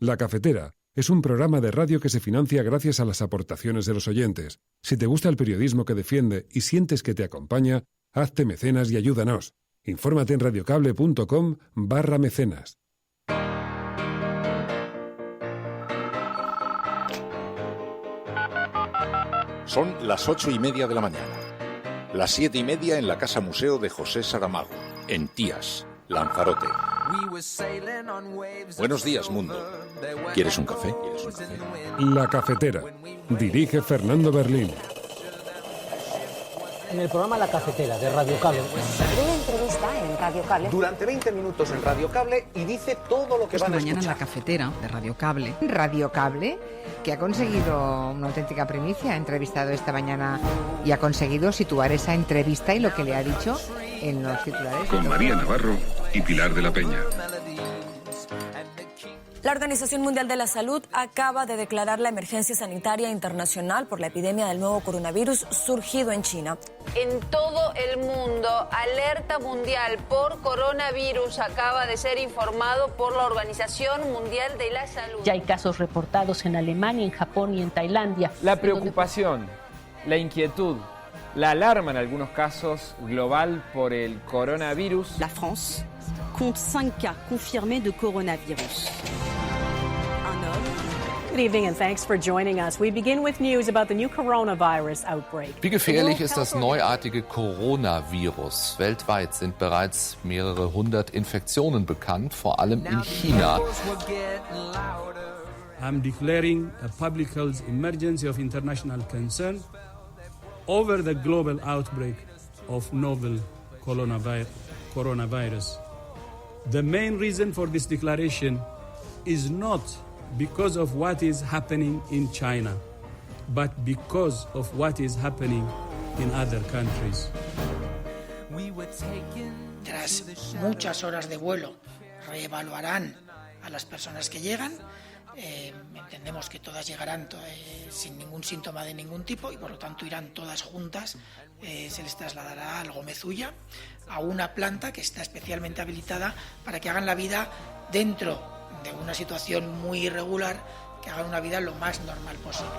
La Cafetera es un programa de radio que se financia gracias a las aportaciones de los oyentes. Si te gusta el periodismo que defiende y sientes que te acompaña, hazte mecenas y ayúdanos. Infórmate en radiocable.com/mecenas. Son las 8:30 de la mañana. Las 7:30 en la Casa Museo de José Saramago, en Tías, Lanzarote. Buenos días, mundo. ¿Quieres un café? La Cafetera. Dirige Fernando Berlín. En el programa La Cafetera de Radio Cable. Una entrevista en Radio Cable. Durante 20 minutos en Radio Cable y dice todo lo que van a escuchar. Mañana en La Cafetera de Radio Cable. Radio Cable, que ha conseguido una auténtica primicia, ha entrevistado esta mañana y ha conseguido situar esa entrevista y lo que le ha dicho en los titulares. Con María Navarro y Pilar de la Peña. La Organización Mundial de la Salud acaba de declarar la emergencia sanitaria internacional por la epidemia del nuevo coronavirus surgido en China. En todo el mundo, alerta mundial por coronavirus acaba de ser informado por la Organización Mundial de la Salud. Ya hay casos reportados en Alemania, en Japón y en Tailandia. La preocupación, la inquietud, la alarma en algunos casos global por el coronavirus. La France compte 5 cas confirmés de coronavirus. Good evening and thanks for joining us. We begin with news about the new coronavirus outbreak. Wie gefährlich ist das neuartige Coronavirus? Weltweit sind bereits mehrere hundert Infektionen bekannt, vor allem in China. I'm declaring a public health emergency of international concern over the global outbreak of novel coronavirus. The main reason for this declaration is not because of what is happening in China, but because of what is happening in other countries. Tras muchas horas de vuelo, reevaluarán a las personas que llegan. Entendemos que todas llegarán sin ningún síntoma de ningún tipo y por lo tanto irán todas juntas. Se les trasladará al Gómez Ulla, a una planta que está especialmente habilitada para que hagan la vida dentro de una situación muy irregular, que hagan una vida lo más normal posible.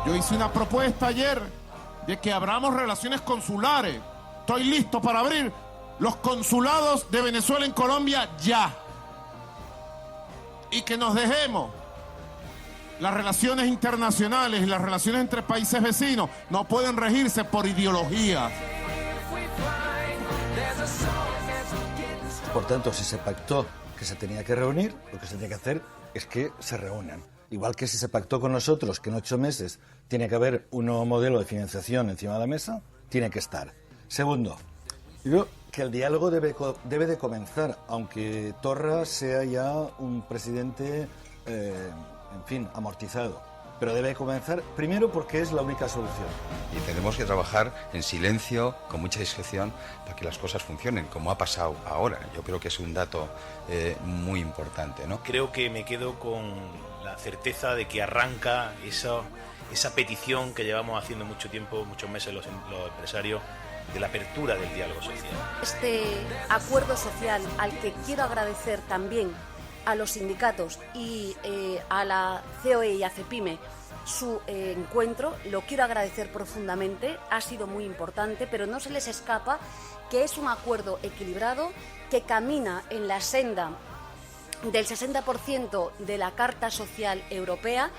Yo hice una propuesta ayer de que abramos relaciones consulares. Estoy listo para abrir los consulados de Venezuela en Colombia ya. Y que nos dejemos las relaciones internacionales y las relaciones entre países vecinos no pueden regirse por ideologías. Por tanto, si se pactó que se tenía que reunir, lo que se tiene que hacer es que se reúnan. Igual que si se pactó con nosotros que en 8 meses tiene que haber un nuevo modelo de financiación encima de la mesa, tiene que estar. Segundo, yo que el diálogo debe de comenzar, aunque Torra sea ya un presidente, amortizado. Pero debe comenzar primero porque es la única solución. Y tenemos que trabajar en silencio, con mucha discreción, para que las cosas funcionen, como ha pasado ahora. Yo creo que es un dato muy importante, ¿no? Creo que me quedo con la certeza de que arranca esa petición que llevamos haciendo mucho tiempo, muchos meses los empresarios, de la apertura del diálogo social. Este acuerdo social al que quiero agradecer también a los sindicatos y a la COE y a CEPIME su encuentro, lo quiero agradecer profundamente, ha sido muy importante, pero no se les escapa que es un acuerdo equilibrado que camina en la senda del 60% de la Carta Social Europea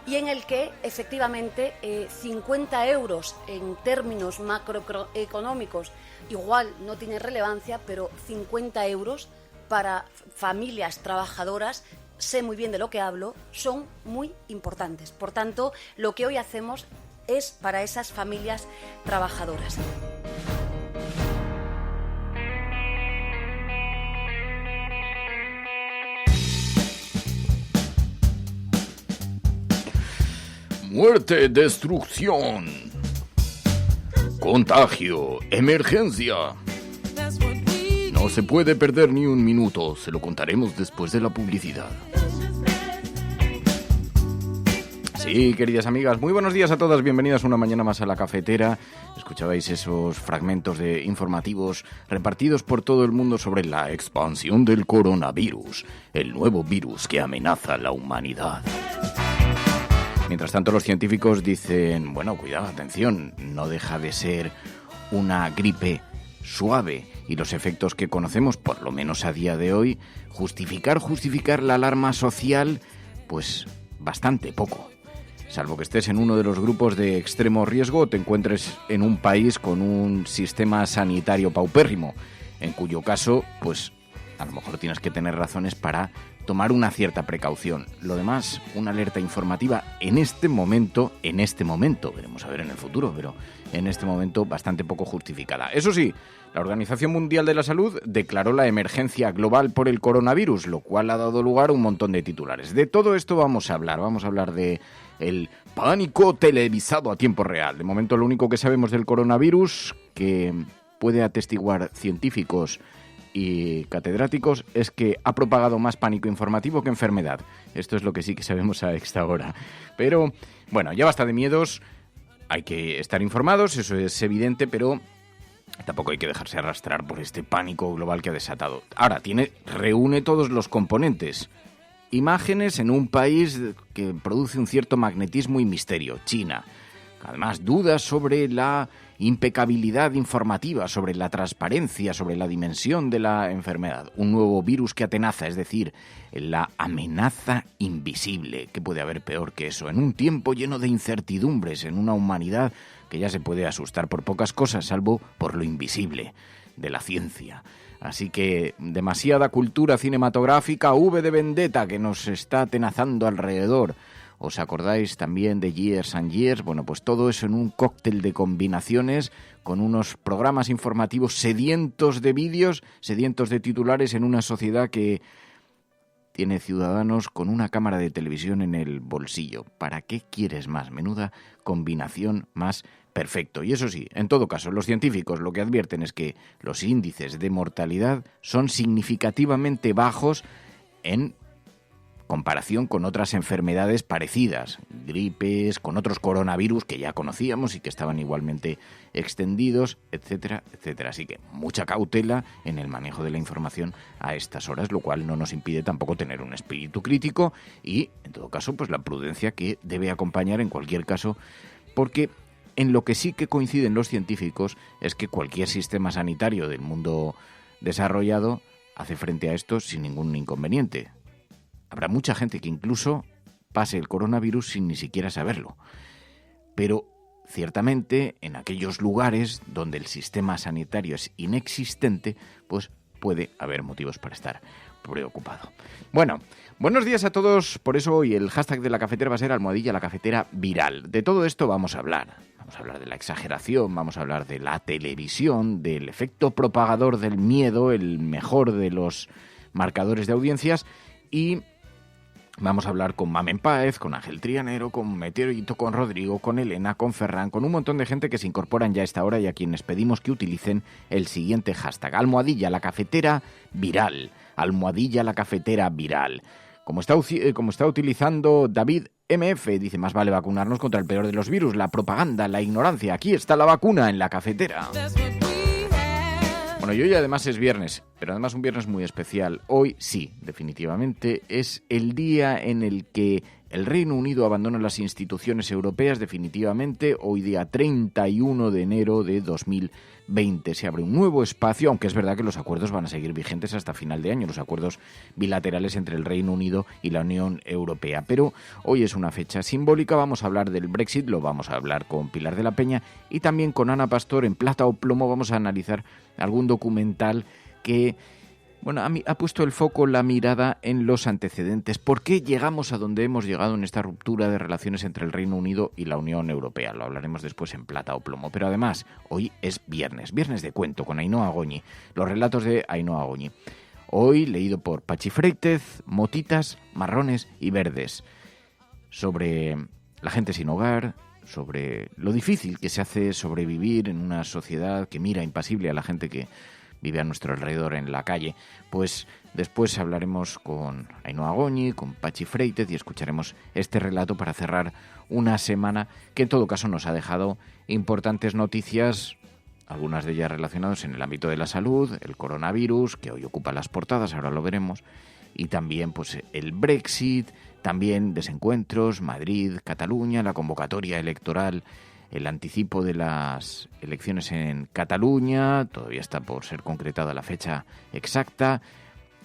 y en el que efectivamente 50 euros en términos macroeconómicos igual no tiene relevancia, pero 50 euros para familias trabajadoras, sé muy bien de lo que hablo, son muy importantes. Por tanto, lo que hoy hacemos es para esas familias trabajadoras. Muerte, destrucción, contagio, emergencia. No se puede perder ni un minuto, se lo contaremos después de la publicidad. Sí, queridas amigas, muy buenos días a todas, bienvenidas una mañana más a La Cafetera. Escuchabais esos fragmentos de informativos repartidos por todo el mundo sobre la expansión del coronavirus, el nuevo virus que amenaza a la humanidad. Mientras tanto, los científicos dicen, bueno, cuidado, atención, no deja de ser una gripe suave y los efectos que conocemos, por lo menos a día de hoy, justificar la alarma social, pues bastante poco. Salvo que estés en uno de los grupos de extremo riesgo o te encuentres en un país con un sistema sanitario paupérrimo, en cuyo caso, pues a lo mejor tienes que tener razones para tomar una cierta precaución. Lo demás, una alerta informativa en este momento, veremos a ver en el futuro, pero en este momento bastante poco justificada. Eso sí, la Organización Mundial de la Salud declaró la emergencia global por el coronavirus, lo cual ha dado lugar a un montón de titulares. De todo esto vamos a hablar de el pánico televisado a tiempo real. De momento lo único que sabemos del coronavirus, que puede atestiguar científicos y catedráticos, es que ha propagado más pánico informativo que enfermedad. Esto es lo que sí que sabemos a esta hora. Pero, bueno, ya basta de miedos, hay que estar informados, eso es evidente, pero tampoco hay que dejarse arrastrar por este pánico global que ha desatado. Ahora, reúne todos los componentes. Imágenes en un país que produce un cierto magnetismo y misterio, China. Además, dudas sobre la impecabilidad informativa, sobre la transparencia, sobre la dimensión de la enfermedad. Un nuevo virus que atenaza, es decir, la amenaza invisible. ¿Qué puede haber peor que eso? En un tiempo lleno de incertidumbres, en una humanidad que ya se puede asustar por pocas cosas, salvo por lo invisible de la ciencia. Así que demasiada cultura cinematográfica, V de Vendetta, que nos está atenazando alrededor. ¿Os acordáis también de Years and Years? Bueno, pues todo eso en un cóctel de combinaciones, con unos programas informativos sedientos de vídeos, sedientos de titulares, en una sociedad que tiene ciudadanos con una cámara de televisión en el bolsillo. ¿Para qué quieres más? Menuda combinación más perfecto. Y eso sí, en todo caso, los científicos lo que advierten es que los índices de mortalidad son significativamente bajos en comparación con otras enfermedades parecidas, gripes, con otros coronavirus que ya conocíamos y que estaban igualmente extendidos, etcétera, etcétera. Así que mucha cautela en el manejo de la información a estas horas, lo cual no nos impide tampoco tener un espíritu crítico y, en todo caso, pues la prudencia que debe acompañar en cualquier caso, porque en lo que sí que coinciden los científicos es que cualquier sistema sanitario del mundo desarrollado hace frente a esto sin ningún inconveniente. Habrá mucha gente que incluso pase el coronavirus sin ni siquiera saberlo. Pero ciertamente en aquellos lugares donde el sistema sanitario es inexistente, pues puede haber motivos para estar preocupado. Bueno, buenos días a todos. Por eso hoy el hashtag de La Cafetera va a ser #LaCafeteraViral. De todo esto vamos a hablar. Vamos a hablar de la exageración, vamos a hablar de la televisión, del efecto propagador del miedo, el mejor de los marcadores de audiencias, y vamos a hablar con Mamen Páez, con Ángel Trianero, con Meteorito, con Rodrigo, con Elena, con Ferran, con un montón de gente que se incorporan ya a esta hora y a quienes pedimos que utilicen el siguiente hashtag: #LaCafeteraViral. #LaCafeteraViral. Como está utilizando David MF, dice: más vale vacunarnos contra el peor de los virus, la propaganda, la ignorancia. Aquí está la vacuna en la cafetera. Bueno, y hoy además es viernes, pero además un viernes muy especial. Hoy sí, definitivamente, es el día en el que el Reino Unido abandona las instituciones europeas definitivamente. Hoy día 31 de enero de 2020 se abre un nuevo espacio, aunque es verdad que los acuerdos van a seguir vigentes hasta final de año, los acuerdos bilaterales entre el Reino Unido y la Unión Europea. Pero hoy es una fecha simbólica, vamos a hablar del Brexit, lo vamos a hablar con Pilar de la Peña y también con Ana Pastor. En Plata o Plomo vamos a analizar algún documental que, bueno, ha puesto el foco, la mirada en los antecedentes. ¿Por qué llegamos a donde hemos llegado en esta ruptura de relaciones entre el Reino Unido y la Unión Europea? Lo hablaremos después en Plata o Plomo. Pero además, hoy es viernes de cuento con Ainhoa Goñi. Los relatos de Ainhoa Goñi. Hoy leído por Pachi Freitez, Motitas, Marrones y Verdes. Sobre la gente sin hogar, sobre lo difícil que se hace sobrevivir en una sociedad que mira impasible a la gente que vive a nuestro alrededor en la calle. Pues después hablaremos con Ainhoa Goñi, con Pachi Freites y escucharemos este relato para cerrar una semana que en todo caso nos ha dejado importantes noticias, algunas de ellas relacionadas en el ámbito de la salud, el coronavirus, que hoy ocupa las portadas, ahora lo veremos, y también pues el Brexit, también desencuentros, Madrid, Cataluña, la convocatoria electoral, el anticipo de las elecciones en Cataluña, todavía está por ser concretada la fecha exacta,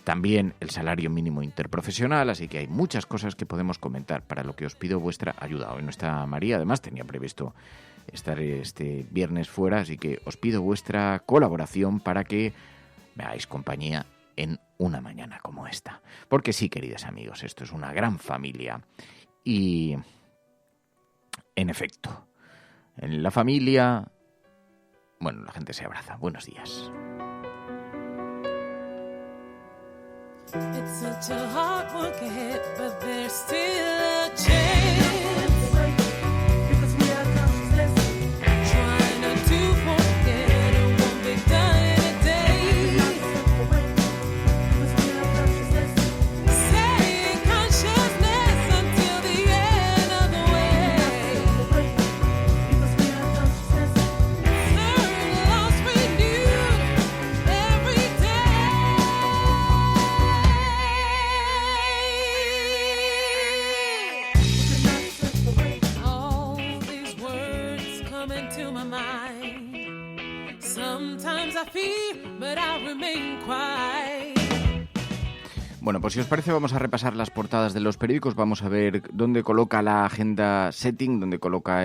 también el salario mínimo interprofesional, así que hay muchas cosas que podemos comentar, para lo que os pido vuestra ayuda. Hoy no está María, además tenía previsto estar este viernes fuera, así que os pido vuestra colaboración para que me hagáis compañía en una mañana como esta. Porque sí, queridos amigos, esto es una gran familia y, en efecto, en la familia, bueno, la gente se abraza. Buenos días. It's such a hard work ahead, but there's still a chance. Because we are conscious, trying not to forget it won't be done in a day. Because we are conscious, saying consciousness until the end of the way. Because we are consciousness, learn lost renewed every day. Bueno, pues si os parece vamos a repasar las portadas de los periódicos, vamos a ver dónde coloca la agenda setting, dónde coloca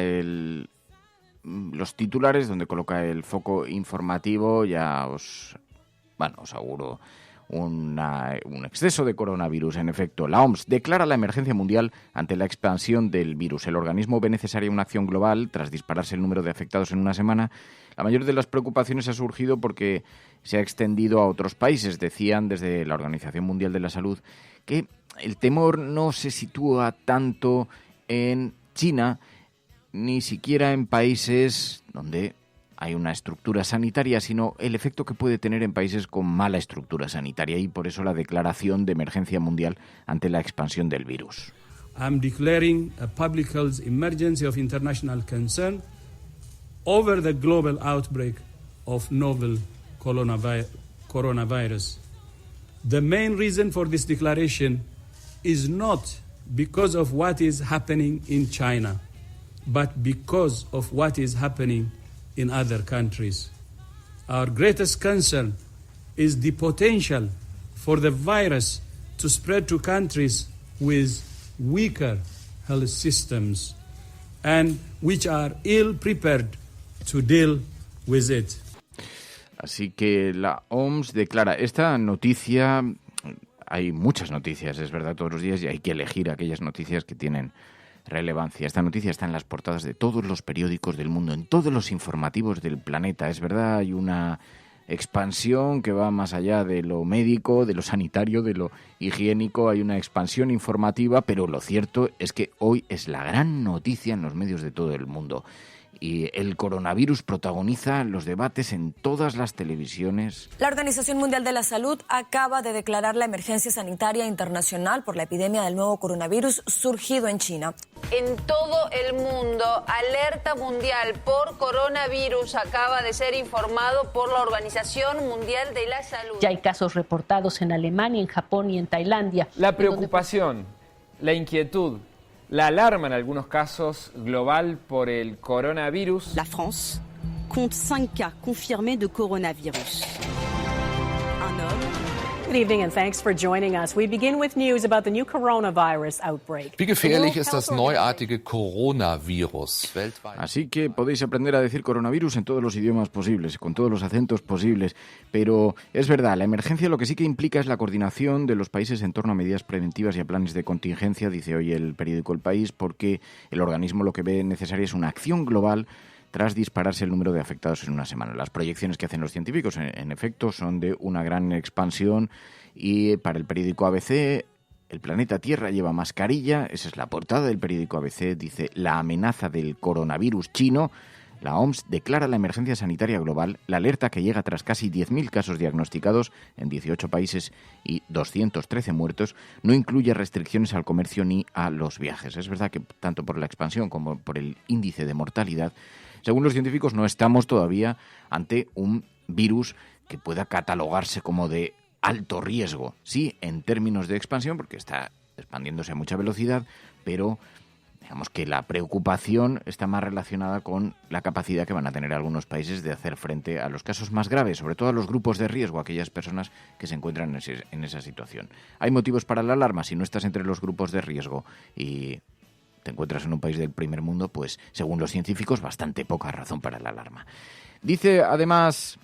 los titulares, dónde coloca el foco informativo. Ya os auguro un exceso de coronavirus. En efecto, la OMS declara la emergencia mundial ante la expansión del virus. El organismo ve necesaria una acción global tras dispararse el número de afectados en una semana. La mayor de las preocupaciones ha surgido porque se ha extendido a otros países. Decían desde la Organización Mundial de la Salud que el temor no se sitúa tanto en China, ni siquiera en países donde hay una estructura sanitaria, sino el efecto que puede tener en países con mala estructura sanitaria, y por eso la declaración de emergencia mundial ante la expansión del virus. I'm declaring a public health emergency of international concern over the global outbreak of novel coronavirus. The main reason for this declaration is not because of what is happening in China, but because of what is happening in other countries. Our greatest concern is the potential for the virus to spread to countries with weaker health systems and which are ill prepared to deal with it. Así que la OMS declara esta noticia. Hay muchas noticias, es verdad, todos los días, y hay que elegir aquellas noticias que tienen relevancia. Esta noticia está en las portadas de todos los periódicos del mundo, en todos los informativos del planeta. Es verdad, hay una expansión que va más allá de lo médico, de lo sanitario, de lo higiénico. Hay una expansión informativa, pero lo cierto es que hoy es la gran noticia en los medios de todo el mundo. Y el coronavirus protagoniza los debates en todas las televisiones. La Organización Mundial de la Salud acaba de declarar la emergencia sanitaria internacional por la epidemia del nuevo coronavirus surgido en China. En todo el mundo, alerta mundial por coronavirus acaba de ser informado por la Organización Mundial de la Salud. Ya hay casos reportados en Alemania, en Japón y en Tailandia. La preocupación, la inquietud, la alarma en algunos casos global por el coronavirus. La France compte 5 cas confirmés de coronavirus. Good evening and thanks for joining us. We begin with news about the new coronavirus outbreak. Wie gefährlich ist das neuartige Coronavirus weltweit? Así que podéis aprender a decir coronavirus en todos los idiomas posibles, con todos los acentos posibles. Pero es verdad, la emergencia lo que sí que implica es la coordinación de los países en torno a medidas preventivas y a planes de contingencia, dice hoy el periódico El País, porque el organismo lo que ve necesaria es una acción global tras dispararse el número de afectados en una semana. Las proyecciones que hacen los científicos, en efecto, son de una gran expansión, y para el periódico ABC, el planeta Tierra lleva mascarilla. Esa es la portada del periódico ABC, dice: la amenaza del coronavirus chino. La OMS declara la emergencia sanitaria global. La alerta, que llega tras casi 10.000 casos diagnosticados en 18 países y 213 muertos, no incluye restricciones al comercio ni a los viajes. Es verdad que tanto por la expansión como por el índice de mortalidad, según los científicos, no estamos todavía ante un virus que pueda catalogarse como de alto riesgo. Sí, en términos de expansión, porque está expandiéndose a mucha velocidad, pero digamos que la preocupación está más relacionada con la capacidad que van a tener algunos países de hacer frente a los casos más graves, sobre todo a los grupos de riesgo, aquellas personas que se encuentran en esa situación. ¿Hay motivos para la alarma? Si no estás entre los grupos de riesgo y te encuentras en un país del primer mundo, pues según los científicos, bastante poca razón para la alarma. Dice además,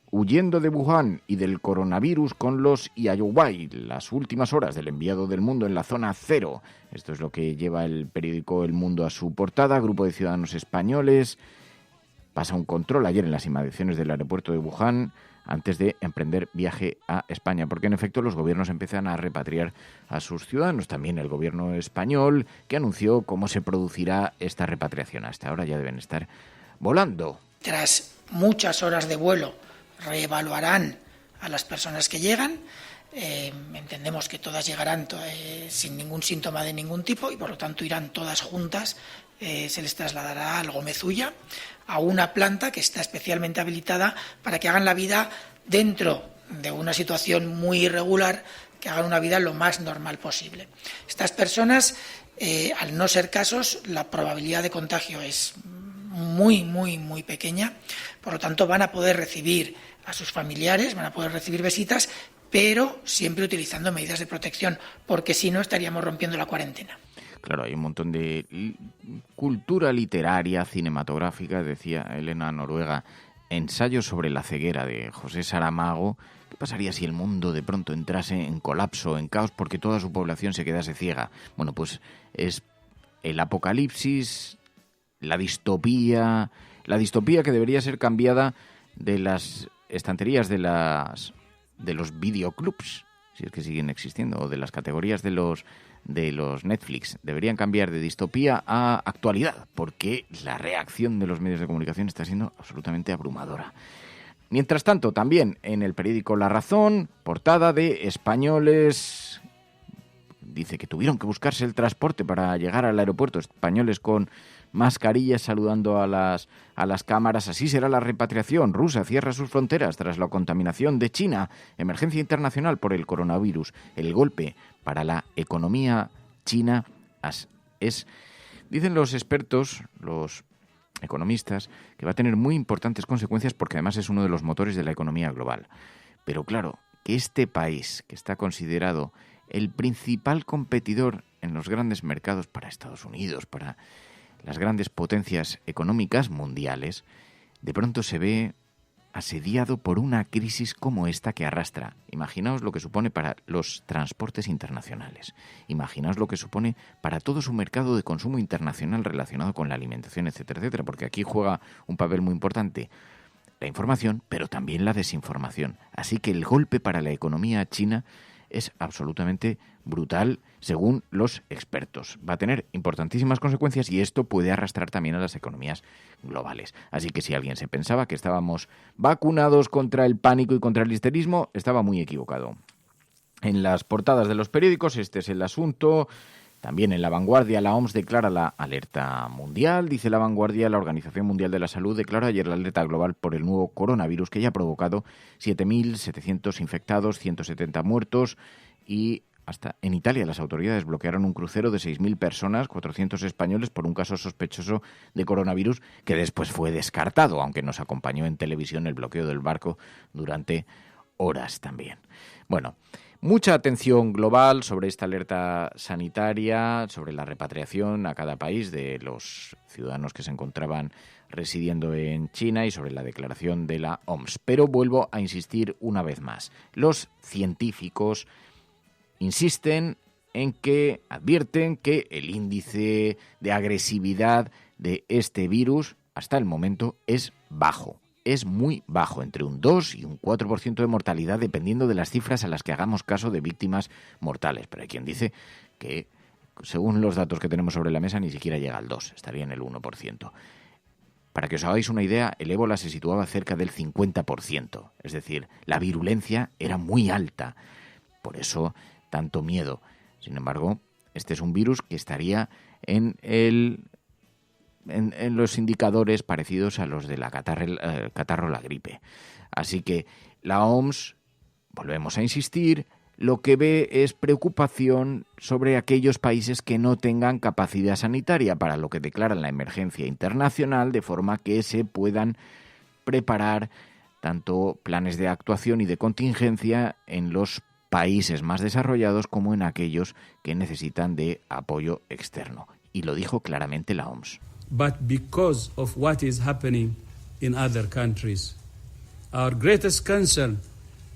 huyendo de Wuhan y del coronavirus con los Iayuwai, las últimas horas del enviado del mundo en la zona cero. Esto es lo que lleva el periódico El Mundo a su portada. Grupo de ciudadanos españoles pasa un control ayer en las inmediaciones del aeropuerto de Wuhan antes de emprender viaje a España, porque en efecto los gobiernos empiezan a repatriar a sus ciudadanos. También el gobierno español, que anunció cómo se producirá esta repatriación. Hasta ahora ya deben estar volando. Tras muchas horas de vuelo, reevaluarán a las personas que llegan. Entendemos que todas llegarán sin ningún síntoma de ningún tipo y por lo tanto irán todas juntas. Se les trasladará al Gómez Ulla, a una planta que está especialmente habilitada para que hagan la vida dentro de una situación muy irregular, que hagan una vida lo más normal posible. Estas personas, al no ser casos, la probabilidad de contagio es muy, muy, muy pequeña. Por lo tanto, van a poder recibir a sus familiares, van a poder recibir visitas, pero siempre utilizando medidas de protección, porque si no estaríamos rompiendo la cuarentena. Claro, hay un montón de cultura literaria, cinematográfica, decía Elena Noruega, ensayos sobre la ceguera de José Saramago. ¿Qué pasaría si el mundo de pronto entrase en colapso, en caos, porque toda su población se quedase ciega? Bueno, pues es el apocalipsis, la distopía que debería ser cambiada de las estanterías de los videoclubs, si es que siguen existiendo, o de las categorías de los Netflix. Deberían cambiar de distopía a actualidad, porque la reacción de los medios de comunicación está siendo absolutamente abrumadora. Mientras tanto, también en el periódico La Razón, portada de españoles, dice que tuvieron que buscarse el transporte para llegar al aeropuerto, españoles con mascarillas saludando a las cámaras. Así será la repatriación. Rusia cierra sus fronteras tras la contaminación de China. Emergencia internacional por el coronavirus. El golpe para la economía china es, dicen los expertos, los economistas, que va a tener muy importantes consecuencias porque además es uno de los motores de la economía global. Pero claro, que este país, que está considerado el principal competidor en los grandes mercados para Estados Unidos, para las grandes potencias económicas mundiales, de pronto se ve asediado por una crisis como esta que arrastra. Imaginaos lo que supone para los transportes internacionales. Imaginaos lo que supone para todo su mercado de consumo internacional relacionado con la alimentación, etcétera, etcétera, porque aquí juega un papel muy importante la información, pero también la desinformación. Así que el golpe para la economía china es absolutamente brutal, según los expertos. Va a tener importantísimas consecuencias y esto puede arrastrar también a las economías globales. Así que si alguien se pensaba que estábamos vacunados contra el pánico y contra el histerismo, estaba muy equivocado. En las portadas de los periódicos, este es el asunto. También en La Vanguardia, la OMS declara la alerta mundial. Dice La Vanguardia, la Organización Mundial de la Salud declaró ayer la alerta global por el nuevo coronavirus que ya ha provocado 7.700 infectados, 170 muertos y hasta en Italia las autoridades bloquearon un crucero de 6.000 personas, 400 españoles, por un caso sospechoso de coronavirus que después fue descartado, aunque nos acompañó en televisión el bloqueo del barco durante horas también. Bueno, mucha atención global sobre esta alerta sanitaria, sobre la repatriación a cada país de los ciudadanos que se encontraban residiendo en China y sobre la declaración de la OMS. Pero vuelvo a insistir una vez más. Los científicos insisten en que advierten que el índice de agresividad de este virus hasta el momento es bajo. Es muy bajo, entre un 2 y un 4% de mortalidad, dependiendo de las cifras a las que hagamos caso de víctimas mortales. Pero hay quien dice que, según los datos que tenemos sobre la mesa, ni siquiera llega al 2, estaría en el 1%. Para que os hagáis una idea, el ébola se situaba cerca del 50%. Es decir, la virulencia era muy alta. Por eso, tanto miedo. Sin embargo, este es un virus que estaría en los indicadores parecidos a los de la catarro o la gripe. Así que la OMS, volvemos a insistir, lo que ve es preocupación sobre aquellos países que no tengan capacidad sanitaria, para lo que declaran la emergencia internacional, de forma que se puedan preparar tanto planes de actuación y de contingencia en los países más desarrollados como en aquellos que necesitan de apoyo externo. Y lo dijo claramente la OMS. But because of what is happening in other countries, our greatest concern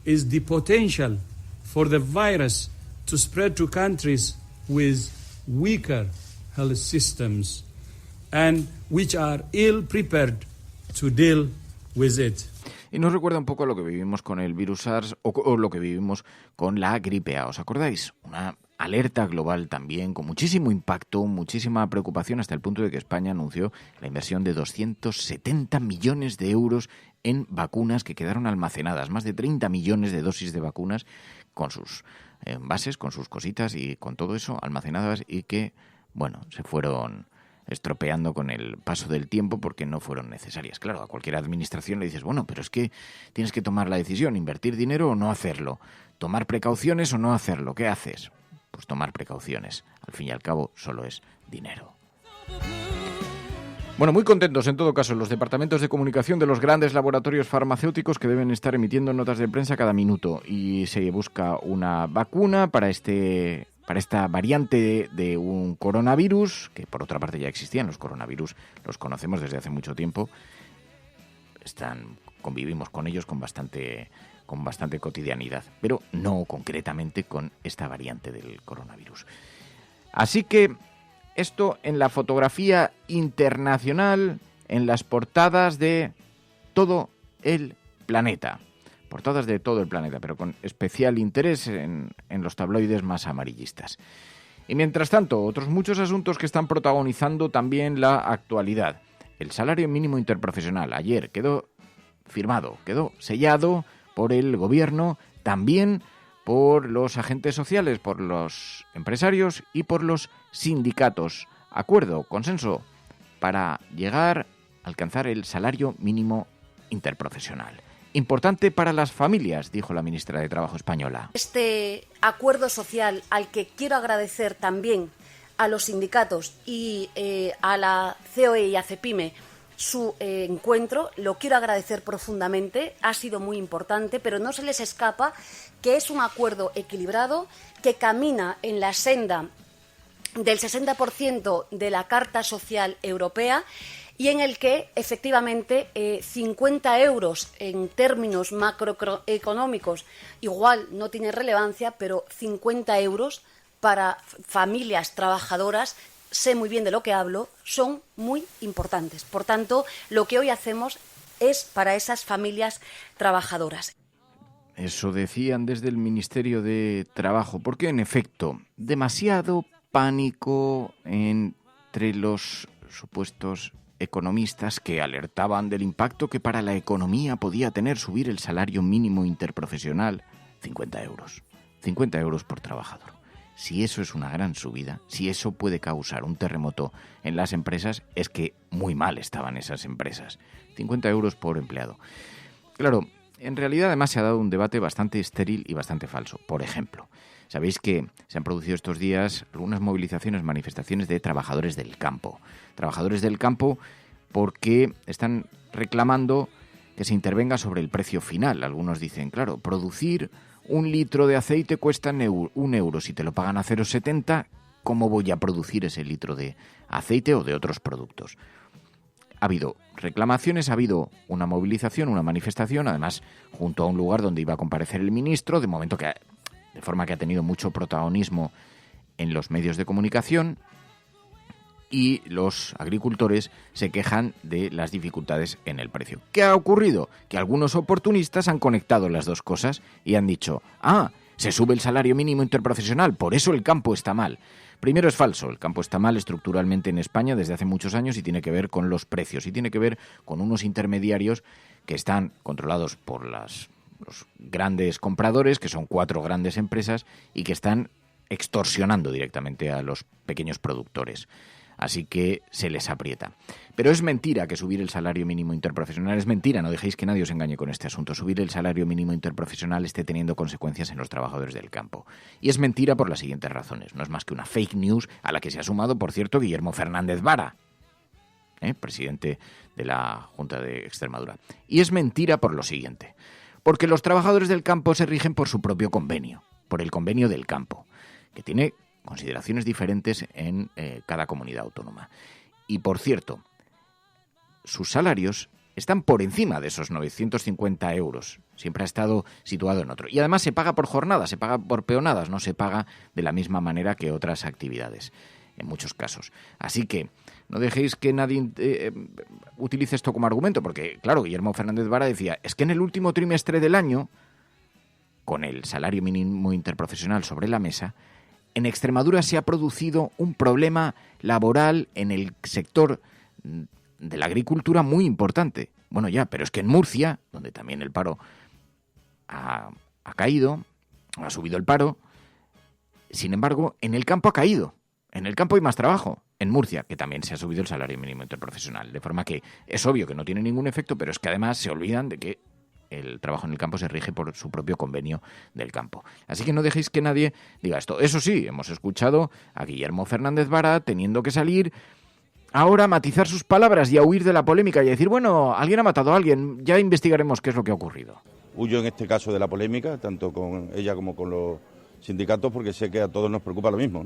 is the potential for the virus to spread to countries with weaker health systems and which are ill prepared to deal with it. Y nos recuerda un poco a lo que vivimos con el virus SARS o lo que vivimos con la gripe A. ¿Os acordáis? Una alerta global también, con muchísimo impacto, muchísima preocupación, hasta el punto de que España anunció la inversión de 270 millones de euros en vacunas que quedaron almacenadas. Más de 30 millones de dosis de vacunas con sus envases, con sus cositas y con todo eso almacenadas y que, bueno, se fueron estropeando con el paso del tiempo porque no fueron necesarias. Claro, a cualquier administración le dices, bueno, pero es que tienes que tomar la decisión, invertir dinero o no hacerlo, tomar precauciones o no hacerlo. ¿Qué haces? Pues tomar precauciones. Al fin y al cabo, solo es dinero. Bueno, muy contentos en todo caso los departamentos de comunicación de los grandes laboratorios farmacéuticos, que deben estar emitiendo notas de prensa cada minuto, y se busca una vacuna para esta variante de un coronavirus, que por otra parte ya existían. Los coronavirus los conocemos desde hace mucho tiempo, convivimos con ellos con bastante cotidianidad, pero no concretamente con esta variante del coronavirus. Así que esto en la fotografía internacional, en las portadas de todo el planeta. Portadas de todo el planeta, pero con especial interés en los tabloides más amarillistas. Y mientras tanto, otros muchos asuntos que están protagonizando también la actualidad. El salario mínimo interprofesional ayer quedó firmado, quedó sellado por el gobierno, también por los agentes sociales, por los empresarios y por los sindicatos. Acuerdo, consenso, para alcanzar el salario mínimo interprofesional. Importante para las familias, dijo la ministra de Trabajo española. Este acuerdo social, al que quiero agradecer también a los sindicatos y a la COE y a CEPIME su encuentro, lo quiero agradecer profundamente, ha sido muy importante, pero no se les escapa que es un acuerdo equilibrado que camina en la senda del 60% de la Carta Social Europea y en el que efectivamente 50 euros en términos macroeconómicos igual no tiene relevancia, pero 50 euros para familias trabajadoras, sé muy bien de lo que hablo, son muy importantes. Por tanto, lo que hoy hacemos es para esas familias trabajadoras. Eso decían desde el Ministerio de Trabajo, porque en efecto, demasiado pánico entre los supuestos economistas que alertaban del impacto que para la economía podía tener subir el salario mínimo interprofesional. 50 euros. 50 euros por trabajador. Si eso es una gran subida, si eso puede causar un terremoto en las empresas, es que muy mal estaban esas empresas. 50 euros por empleado. Claro, en realidad además se ha dado un debate bastante estéril y bastante falso. Por ejemplo, sabéis que se han producido estos días algunas movilizaciones, manifestaciones de trabajadores del campo. Trabajadores del campo porque están reclamando que se intervenga sobre el precio final. Algunos dicen, claro, producir un litro de aceite cuesta €1. Si te lo pagan a 0,70, ¿cómo voy a producir ese litro de aceite o de otros productos? Ha habido reclamaciones, ha habido una movilización, una manifestación, además junto a un lugar donde iba a comparecer el ministro, de forma que ha tenido mucho protagonismo en los medios de comunicación, y los agricultores se quejan de las dificultades en el precio. ¿Qué ha ocurrido? Que algunos oportunistas han conectado las dos cosas y han dicho, Se sube el salario mínimo interprofesional, por eso el campo está mal. Primero, es falso, el campo está mal estructuralmente en España desde hace muchos años y tiene que ver con los precios y tiene que ver con unos intermediarios que están controlados por los grandes compradores, que son 4 grandes empresas, y que están extorsionando directamente a los pequeños productores. Así que se les aprieta. Pero es mentira que subir el salario mínimo interprofesional, es mentira, no dejéis que nadie os engañe con este asunto. Subir el salario mínimo interprofesional esté teniendo consecuencias en los trabajadores del campo. Y es mentira por las siguientes razones. No es más que una fake news a la que se ha sumado, por cierto, Guillermo Fernández Vara, presidente de la Junta de Extremadura. Y es mentira por lo siguiente. Porque los trabajadores del campo se rigen por su propio convenio, por el convenio del campo, que tiene consideraciones diferentes en cada comunidad autónoma. Y, por cierto, sus salarios están por encima de esos 950 euros. Siempre ha estado situado en otro. Y además se paga por jornadas, se paga por peonadas, no se paga de la misma manera que otras actividades, en muchos casos. Así que no dejéis que nadie utilice esto como argumento, porque, claro, Guillermo Fernández Vara decía, es que en el último trimestre del año, con el salario mínimo interprofesional sobre la mesa, en Extremadura se ha producido un problema laboral en el sector de la agricultura muy importante. Bueno, ya, pero es que en Murcia, donde también el paro ha caído, ha subido el paro, sin embargo, en el campo ha caído. En el campo hay más trabajo. En Murcia, que también se ha subido el salario mínimo interprofesional. De forma que es obvio que no tiene ningún efecto, pero es que además se olvidan de que el trabajo en el campo se rige por su propio convenio del campo. Así que no dejéis que nadie diga esto. Eso sí, hemos escuchado a Guillermo Fernández Vara teniendo que salir ahora a matizar sus palabras y a huir de la polémica y a decir, bueno, alguien ha matado a alguien, ya investigaremos qué es lo que ha ocurrido. Huyo en este caso de la polémica, tanto con ella como con los sindicatos, porque sé que a todos nos preocupa lo mismo.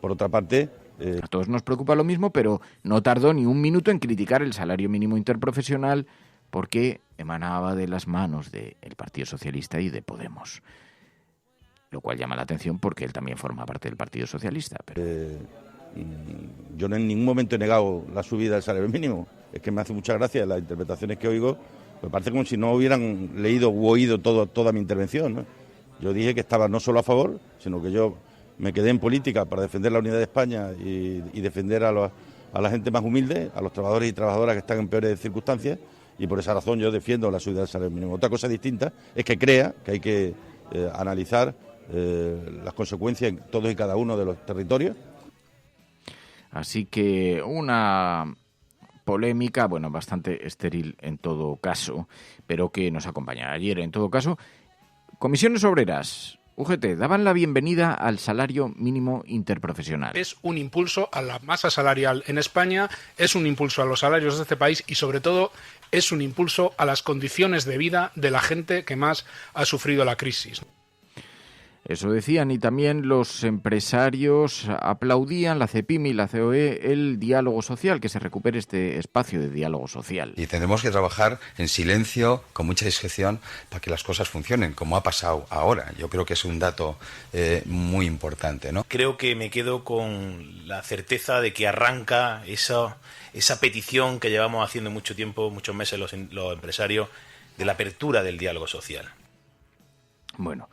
Por otra parte... A todos nos preocupa lo mismo, pero no tardó ni un minuto en criticar el salario mínimo interprofesional porque emanaba de las manos del Partido Socialista y de Podemos. Lo cual llama la atención porque él también forma parte del Partido Socialista. Pero... yo en ningún momento he negado la subida del salario mínimo. Es que me hace mucha gracia las interpretaciones que oigo. Me parece como si no hubieran leído u oído toda mi intervención, ¿no? Yo dije que estaba no solo a favor, sino que yo me quedé en política para defender la unidad de España y defender a la gente más humilde, a los trabajadores y trabajadoras que están en peores circunstancias, y por esa razón yo defiendo la subida del salario mínimo. Otra cosa distinta es que crea que hay que analizar las consecuencias en todos y cada uno de los territorios. Así que una polémica, bueno, bastante estéril en todo caso, pero que nos acompaña. Ayer, en todo caso, Comisiones Obreras, UGT, daban la bienvenida al salario mínimo interprofesional. Es un impulso a la masa salarial en España, es un impulso a los salarios de este país y, sobre todo, es un impulso a las condiciones de vida de la gente que más ha sufrido la crisis. Eso decían, y también los empresarios aplaudían, la CEPIME y la COE, el diálogo social, que se recupere este espacio de diálogo social. Y tendremos que trabajar en silencio, con mucha discreción, para que las cosas funcionen, como ha pasado ahora. Yo creo que es un dato muy importante, ¿no? Creo que me quedo con la certeza de que arranca esa petición que llevamos haciendo mucho tiempo, muchos meses los empresarios, de la apertura del diálogo social. Bueno.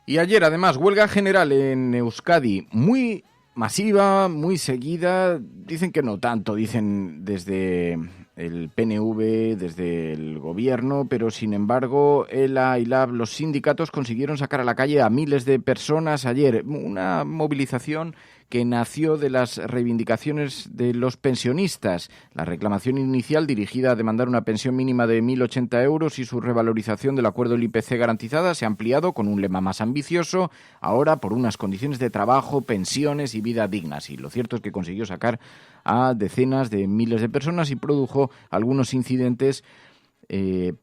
Y ayer, además, huelga general en Euskadi, muy masiva, muy seguida. Dicen que no tanto, dicen desde el PNV, desde el gobierno, pero sin embargo, ELA y LAB, los sindicatos consiguieron sacar a la calle a miles de personas ayer. Una movilización que nació de las reivindicaciones de los pensionistas. La reclamación inicial, dirigida a demandar una pensión mínima de 1.080 euros y su revalorización del acuerdo del IPC garantizada, se ha ampliado con un lema más ambicioso, ahora por unas condiciones de trabajo, pensiones y vida dignas. Y lo cierto es que consiguió sacar a decenas de miles de personas y produjo algunos incidentes,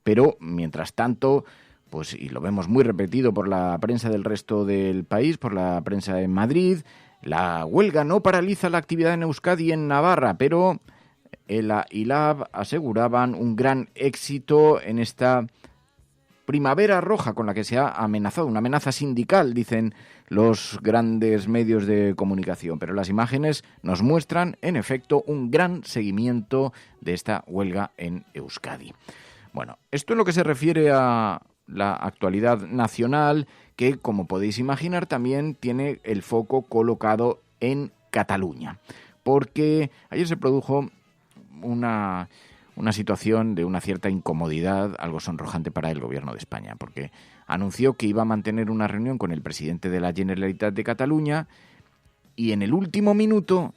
pero mientras tanto, pues, y lo vemos muy repetido por la prensa del resto del país, por la prensa en Madrid, la huelga no paraliza la actividad en Euskadi y en Navarra, pero ELA y LAB aseguraban un gran éxito en esta primavera roja con la que se ha amenazado, una amenaza sindical, dicen los grandes medios de comunicación. Pero las imágenes nos muestran, en efecto, un gran seguimiento de esta huelga en Euskadi. Bueno, esto en lo que se refiere a la actualidad nacional, que, como podéis imaginar, también tiene el foco colocado en Cataluña. Porque ayer se produjo una situación de una cierta incomodidad, algo sonrojante para el Gobierno de España, porque anunció que iba a mantener una reunión con el presidente de la Generalitat de Cataluña y en el último minuto,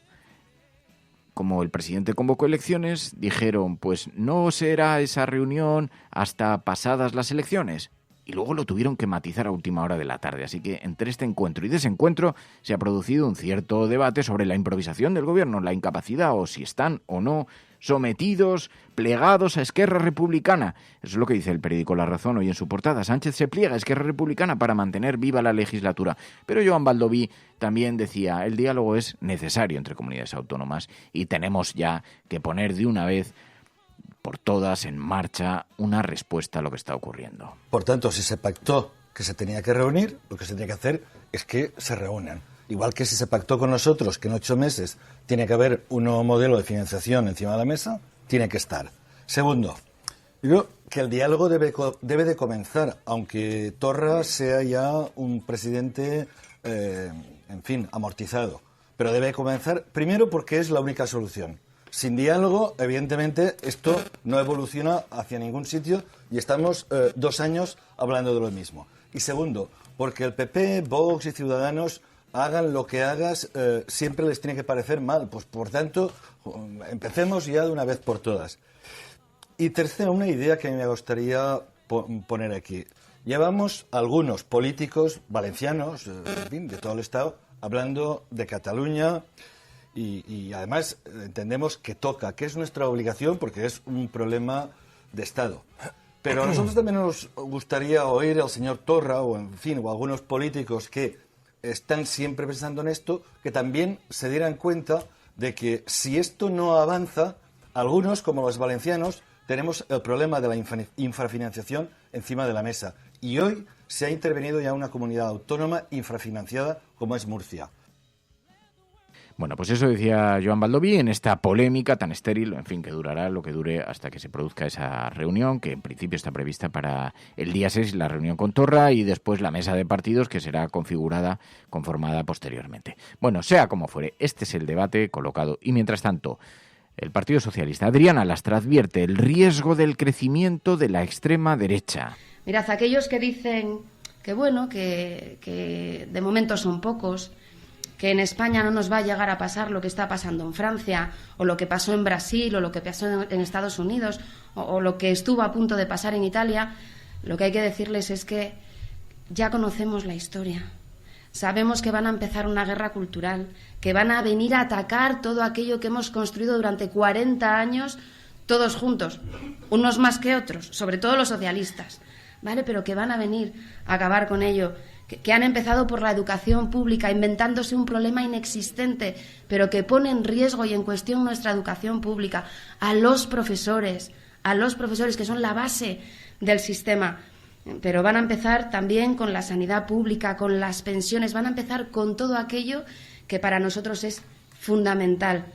como el presidente convocó elecciones, dijeron, pues no será esa reunión hasta pasadas las elecciones. Y luego lo tuvieron que matizar a última hora de la tarde. Así que entre este encuentro y desencuentro se ha producido un cierto debate sobre la improvisación del gobierno, la incapacidad o si están o no sometidos, plegados a Esquerra Republicana. Eso es lo que dice el periódico La Razón hoy en su portada. Sánchez se pliega a Esquerra Republicana para mantener viva la legislatura. Pero Joan Baldoví también decía, el diálogo es necesario entre comunidades autónomas y tenemos ya que poner de una vez por todas en marcha una respuesta a lo que está ocurriendo. Por tanto, si se pactó que se tenía que reunir, lo que se tenía que hacer es que se reúnan. Igual que si se pactó con nosotros que en 8 meses tiene que haber un nuevo modelo de financiación encima de la mesa, tiene que estar. Segundo, digo que el diálogo debe de comenzar, aunque Torra sea ya un presidente, amortizado. Pero debe comenzar primero porque es la única solución. Sin diálogo, evidentemente, esto no evoluciona hacia ningún sitio y estamos 2 años hablando de lo mismo. Y segundo, porque el PP, Vox y Ciudadanos hagan lo que hagas, siempre les tiene que parecer mal. Pues por tanto, empecemos ya de una vez por todas. Y tercero, una idea que a mí me gustaría poner aquí. Llevamos algunos políticos valencianos, de todo el Estado, hablando de Cataluña y además entendemos que toca, que es nuestra obligación porque es un problema de Estado. Pero a nosotros también nos gustaría oír al señor Torra o algunos políticos que están siempre pensando en esto, que también se dieran cuenta de que si esto no avanza, algunos, como los valencianos, tenemos el problema de la infrafinanciación encima de la mesa. Y hoy se ha intervenido ya una comunidad autónoma infrafinanciada como es Murcia. Bueno, pues eso decía Joan Baldoví en esta polémica tan estéril, que durará lo que dure hasta que se produzca esa reunión, que en principio está prevista para el día 6, la reunión con Torra, y después la mesa de partidos que será conformada posteriormente. Bueno, sea como fuere, este es el debate colocado. Y mientras tanto, el Partido Socialista, Adriana Lastra, advierte el riesgo del crecimiento de la extrema derecha. Mirad, aquellos que dicen que de momento son pocos, que en España no nos va a llegar a pasar lo que está pasando en Francia, o lo que pasó en Brasil, o lo que pasó en Estados Unidos, o lo que estuvo a punto de pasar en Italia, lo que hay que decirles es que ya conocemos la historia. Sabemos que van a empezar una guerra cultural, que van a venir a atacar todo aquello que hemos construido durante 40 años, todos juntos, unos más que otros, sobre todo los socialistas, ¿vale? Pero que van a venir a acabar con ello. Que han empezado por la educación pública, inventándose un problema inexistente, pero que pone en riesgo y en cuestión nuestra educación pública, a los profesores que son la base del sistema. Pero van a empezar también con la sanidad pública, con las pensiones, van a empezar con todo aquello que para nosotros es fundamental.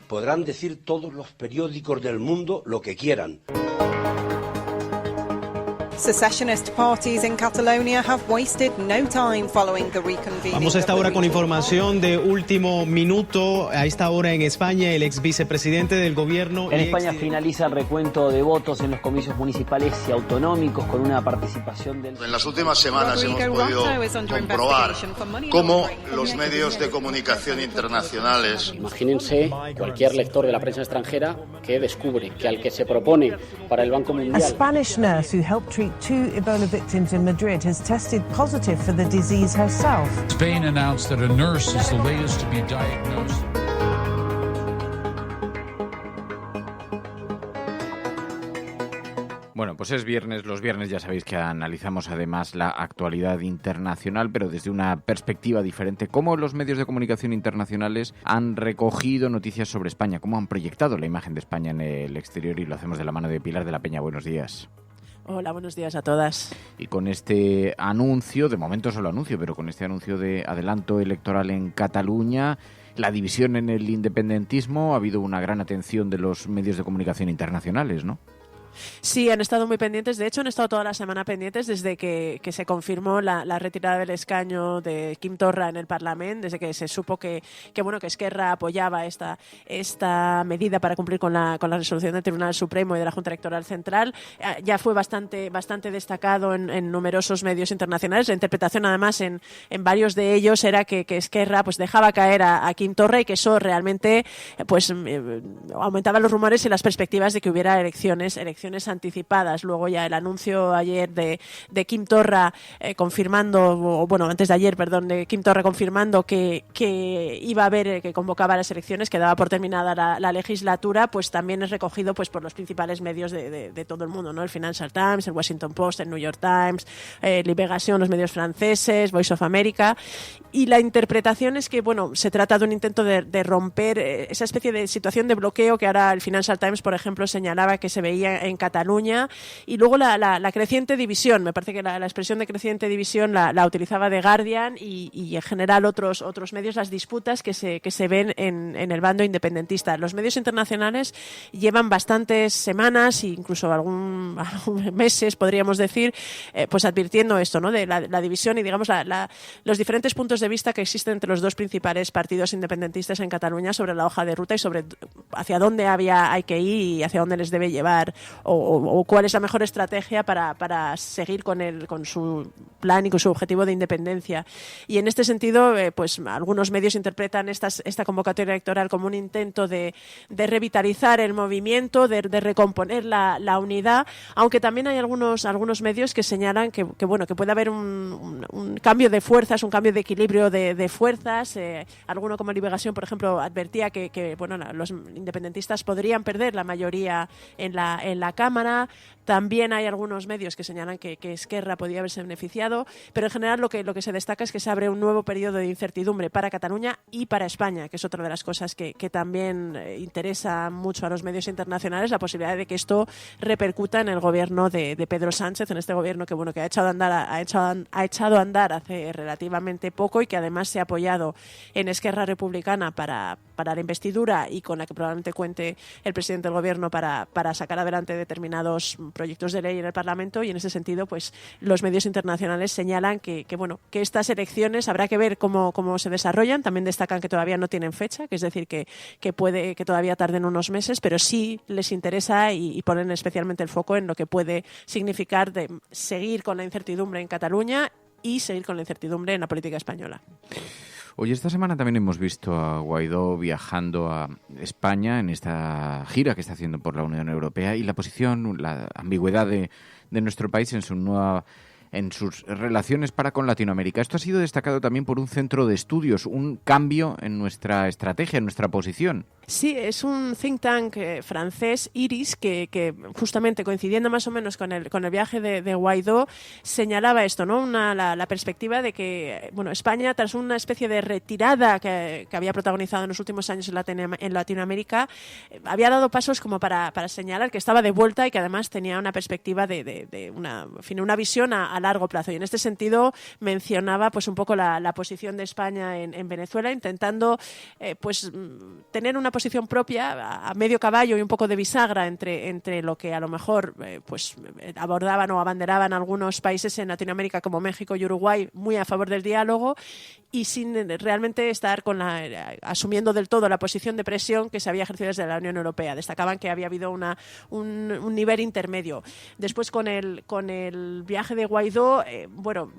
Podrán decir todos los periódicos del mundo lo que quieran. Secessionist parties in Catalonia have wasted no time following the reconvening. Vamos a esta hora con información de último minuto. A esta hora en España, el ex vicepresidente del gobierno... En España finaliza el recuento de votos en los comicios municipales y autonómicos con una participación del... En las últimas semanas hemos podido comprobar cómo los medios de comunicación internacionales... Imagínense cualquier lector de la prensa extranjera que descubre que al que se propone para el Banco Mundial... A Spanish nurse who helped treat 2 Ebola victims in Madrid has tested positive for the disease herself. Spain announced that a nurse is the latest to be diagnosed. Bueno, pues es viernes. Los viernes ya sabéis que analizamos además la actualidad internacional, pero desde una perspectiva diferente. Cómo los medios de comunicación internacionales han recogido noticias sobre España, cómo han proyectado la imagen de España en el exterior, y lo hacemos de la mano de Pilar de la Peña. Buenos días. Hola, buenos días a todas. Y con este anuncio, de momento solo anuncio, pero con este anuncio de adelanto electoral en Cataluña, la división en el independentismo, ha habido una gran atención de los medios de comunicación internacionales, ¿no? Sí, han estado muy pendientes. De hecho, han estado toda la semana pendientes desde que se confirmó la retirada del escaño de Quim Torra en el Parlamento, desde que se supo que Esquerra apoyaba esta medida para cumplir con la resolución del Tribunal Supremo y de la Junta Electoral Central. Ya fue bastante destacado en numerosos medios internacionales. La interpretación, además, en varios de ellos era que Esquerra pues dejaba caer a Quim Torra y que eso realmente aumentaba los rumores y las perspectivas de que hubiera elecciones anticipadas. Luego ya el anuncio ayer de Quim Torra de Quim Torra confirmando que iba a haber, que convocaba las elecciones, que daba por terminada la legislatura, pues también es recogido pues por los principales medios de todo el mundo, ¿no? El Financial Times, el Washington Post, el New York Times, Libération, los medios franceses, Voice of America. Y la interpretación es que, se trata de un intento de romper esa especie de situación de bloqueo que ahora el Financial Times, por ejemplo, señalaba que se veía en Cataluña, y luego la creciente división. Me parece que la expresión de creciente división la utilizaba The Guardian y en general otros medios, las disputas que se ven en el bando independentista. Los medios internacionales llevan bastantes semanas e incluso algunos meses, podríamos decir, pues advirtiendo esto, ¿no? De la división y, digamos, los diferentes puntos de vista que existen entre los dos principales partidos independentistas en Cataluña sobre la hoja de ruta y sobre hacia dónde hay que ir y hacia dónde les debe llevar o cuál es la mejor estrategia para seguir con su plan y con su objetivo de independencia. Y en este sentido, pues algunos medios interpretan esta convocatoria electoral como un intento de revitalizar el movimiento, de recomponer la unidad, aunque también hay algunos medios que señalan que puede haber un cambio de fuerzas, un cambio de equilibrio de fuerzas. Alguno como Libération, por ejemplo, advertía que los independentistas podrían perder la mayoría en la Cámara. También hay algunos medios que señalan que Esquerra podía haberse beneficiado, pero en general lo que se destaca es que se abre un nuevo periodo de incertidumbre para Cataluña y para España, que es otra de las cosas que también interesa mucho a los medios internacionales, la posibilidad de que esto repercuta en el gobierno de Pedro Sánchez, en este gobierno que ha echado a andar hace relativamente poco y que además se ha apoyado en Esquerra Republicana para la investidura y con la que probablemente cuente el presidente del gobierno para sacar adelante determinados proyectos de ley en el Parlamento. Y en ese sentido, pues los medios internacionales señalan que estas elecciones habrá que ver cómo se desarrollan. También destacan que todavía no tienen fecha, que es decir, que puede que todavía tarden unos meses, pero sí les interesa y ponen especialmente el foco en lo que puede significar de seguir con la incertidumbre en Cataluña y seguir con la incertidumbre en la política española. Hoy, esta semana también hemos visto a Guaidó viajando a España en esta gira que está haciendo por la Unión Europea y la posición, la ambigüedad de nuestro país en sus relaciones con Latinoamérica. Esto ha sido destacado también por un centro de estudios, un cambio en nuestra estrategia, en nuestra posición. Sí, es un think tank francés, IRIS, que justamente coincidiendo más o menos con el viaje de Guaidó, señalaba esto, ¿no? La perspectiva de que España, tras una especie de retirada que había protagonizado en los últimos años en Latinoamérica, había dado pasos como para señalar que estaba de vuelta y que además tenía una perspectiva de una visión a largo plazo. Y en este sentido mencionaba pues un poco la posición de España en Venezuela, intentando tener una posición propia a medio caballo y un poco de bisagra entre lo que a lo mejor abordaban o abanderaban algunos países en Latinoamérica como México y Uruguay, muy a favor del diálogo, y sin realmente estar asumiendo del todo la posición de presión que se había ejercido desde la Unión Europea. Destacaban que había habido un nivel intermedio. Después, con el viaje de Guaidó,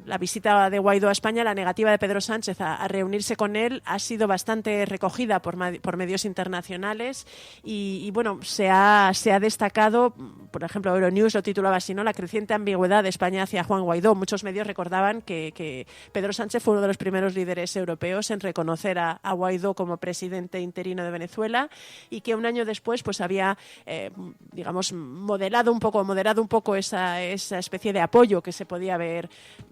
la visita de Guaidó a España, la negativa de Pedro Sánchez a reunirse con él ha sido bastante recogida por medios internacionales y se ha destacado, por ejemplo, Euronews lo titulaba así, ¿no? La creciente ambigüedad de España hacia Juan Guaidó. Muchos medios recordaban que Pedro Sánchez fue uno de los primeros líderes europeos en reconocer a Guaidó como presidente interino de Venezuela y que un año después había moderado un poco esa especie de apoyo que se podía haber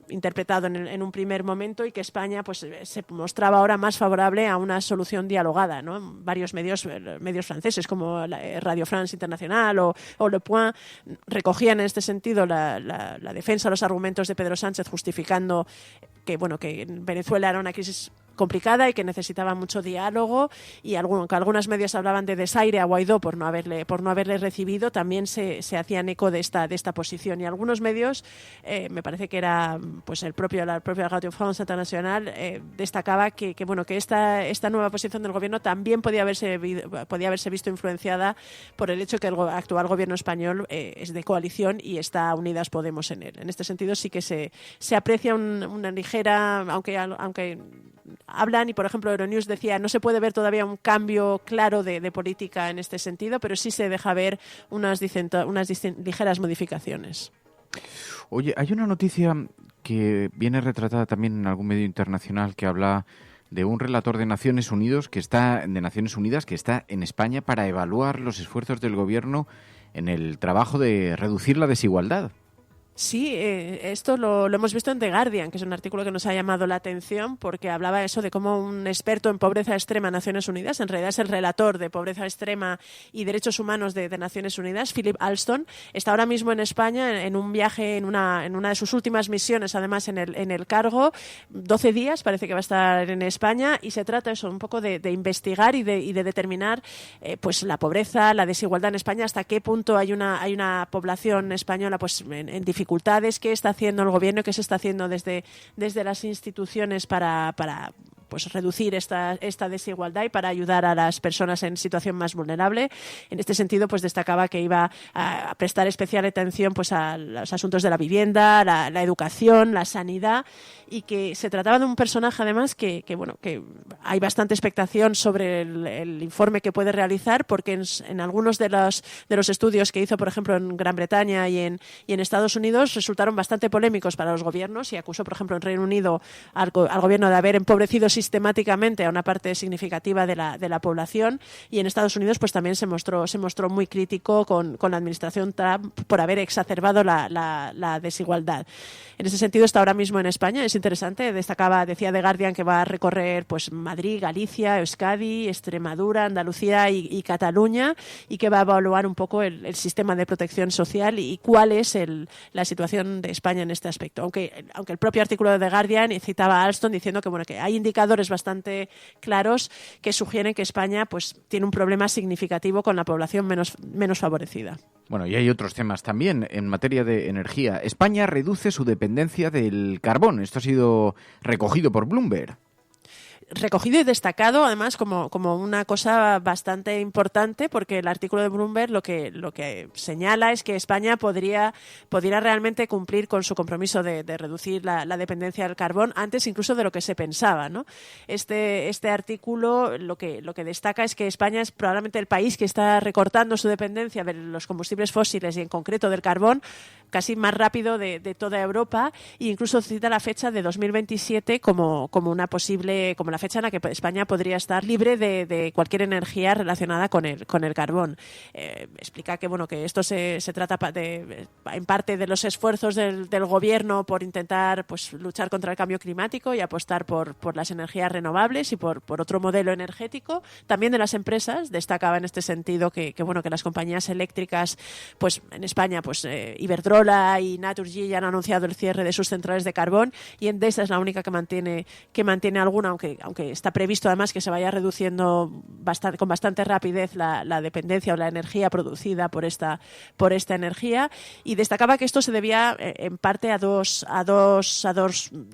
interpretado en un primer momento y que España se mostraba ahora más favorable a una solución dialogada, ¿no? Varios medios franceses como Radio France International o Le Point recogían en este sentido la defensa de los argumentos de Pedro Sánchez, justificando que en Venezuela era una crisis complicada y que necesitaba mucho diálogo, y que algunos medios hablaban de desaire a Guaidó por no haberle recibido, también se hacían eco de esta posición, y algunos medios, me parece que era pues la propia Radio France Internacional, destacaba que esta nueva posición del gobierno también podía haberse visto influenciada por el hecho que el actual gobierno español es de coalición y está Unidas Podemos en él. En este sentido sí que se aprecia una ligera, aunque hablan, y por ejemplo Euronews decía, no se puede ver todavía un cambio claro de política en este sentido, pero sí se deja ver unas ligeras modificaciones. Oye, hay una noticia que viene retratada también en algún medio internacional que habla de un relator de Naciones Unidas que está en España para evaluar los esfuerzos del gobierno en el trabajo de reducir la desigualdad. Sí, esto lo hemos visto en The Guardian, que es un artículo que nos ha llamado la atención porque hablaba eso de cómo un experto en pobreza extrema en Naciones Unidas, en realidad es el relator de pobreza extrema y derechos humanos de Naciones Unidas, Philip Alston, está ahora mismo en España en un viaje, en una de sus últimas misiones, además en el cargo, 12 días parece que va a estar en España, y se trata eso un poco de investigar y de determinar pues la pobreza, la desigualdad en España, hasta qué punto hay una población española pues en dificultades, qué está haciendo el gobierno, qué se está haciendo desde las instituciones para pues reducir esta desigualdad y para ayudar a las personas en situación más vulnerable. En este sentido, pues destacaba que iba a prestar especial atención pues a los asuntos de la vivienda, la educación, la sanidad, y que se trataba de un personaje además que hay bastante expectación sobre el informe que puede realizar, porque en algunos de los estudios que hizo, por ejemplo, en Gran Bretaña y en Estados Unidos, resultaron bastante polémicos para los gobiernos, y acusó, por ejemplo, en Reino Unido al gobierno de haber empobrecido sistemáticamente a una parte significativa de la población, y en Estados Unidos pues también se mostró muy crítico con la administración Trump por haber exacerbado la desigualdad. En ese sentido está ahora mismo en España, es interesante, decía The Guardian que va a recorrer pues Madrid, Galicia, Euskadi, Extremadura, Andalucía y Cataluña, y que va a evaluar un poco el sistema de protección social y cuál es la situación de España en este aspecto. Aunque el propio artículo de The Guardian citaba a Alston diciendo que hay indicadores bastante claros que sugieren que España pues tiene un problema significativo con la población menos favorecida. Bueno, y hay otros temas también en materia de energía. España reduce su dependencia del carbón. Esto ha sido recogido por Bloomberg. Recogido y destacado además como una cosa bastante importante, porque el artículo de Bloomberg lo que señala es que España podría realmente cumplir con su compromiso de reducir la dependencia del carbón antes incluso de lo que se pensaba, ¿no? Este artículo lo que destaca es que España es probablemente el país que está recortando su dependencia de los combustibles fósiles y en concreto del carbón casi más rápido de toda Europa, e incluso cita la fecha de 2027 como la fecha en la que España podría estar libre de cualquier energía relacionada con el carbón. Explica que esto se trata en parte de los esfuerzos del gobierno por intentar pues luchar contra el cambio climático y apostar por las energías renovables y por otro modelo energético. También de las empresas, destacaba en este sentido que las compañías eléctricas pues en España pues Iberdrola y Naturgy ya han anunciado el cierre de sus centrales de carbón, y Endesa es la única que mantiene alguna, aunque está previsto además que se vaya reduciendo con bastante rapidez la dependencia o la energía producida por esta energía, y destacaba que esto se debía en parte a dos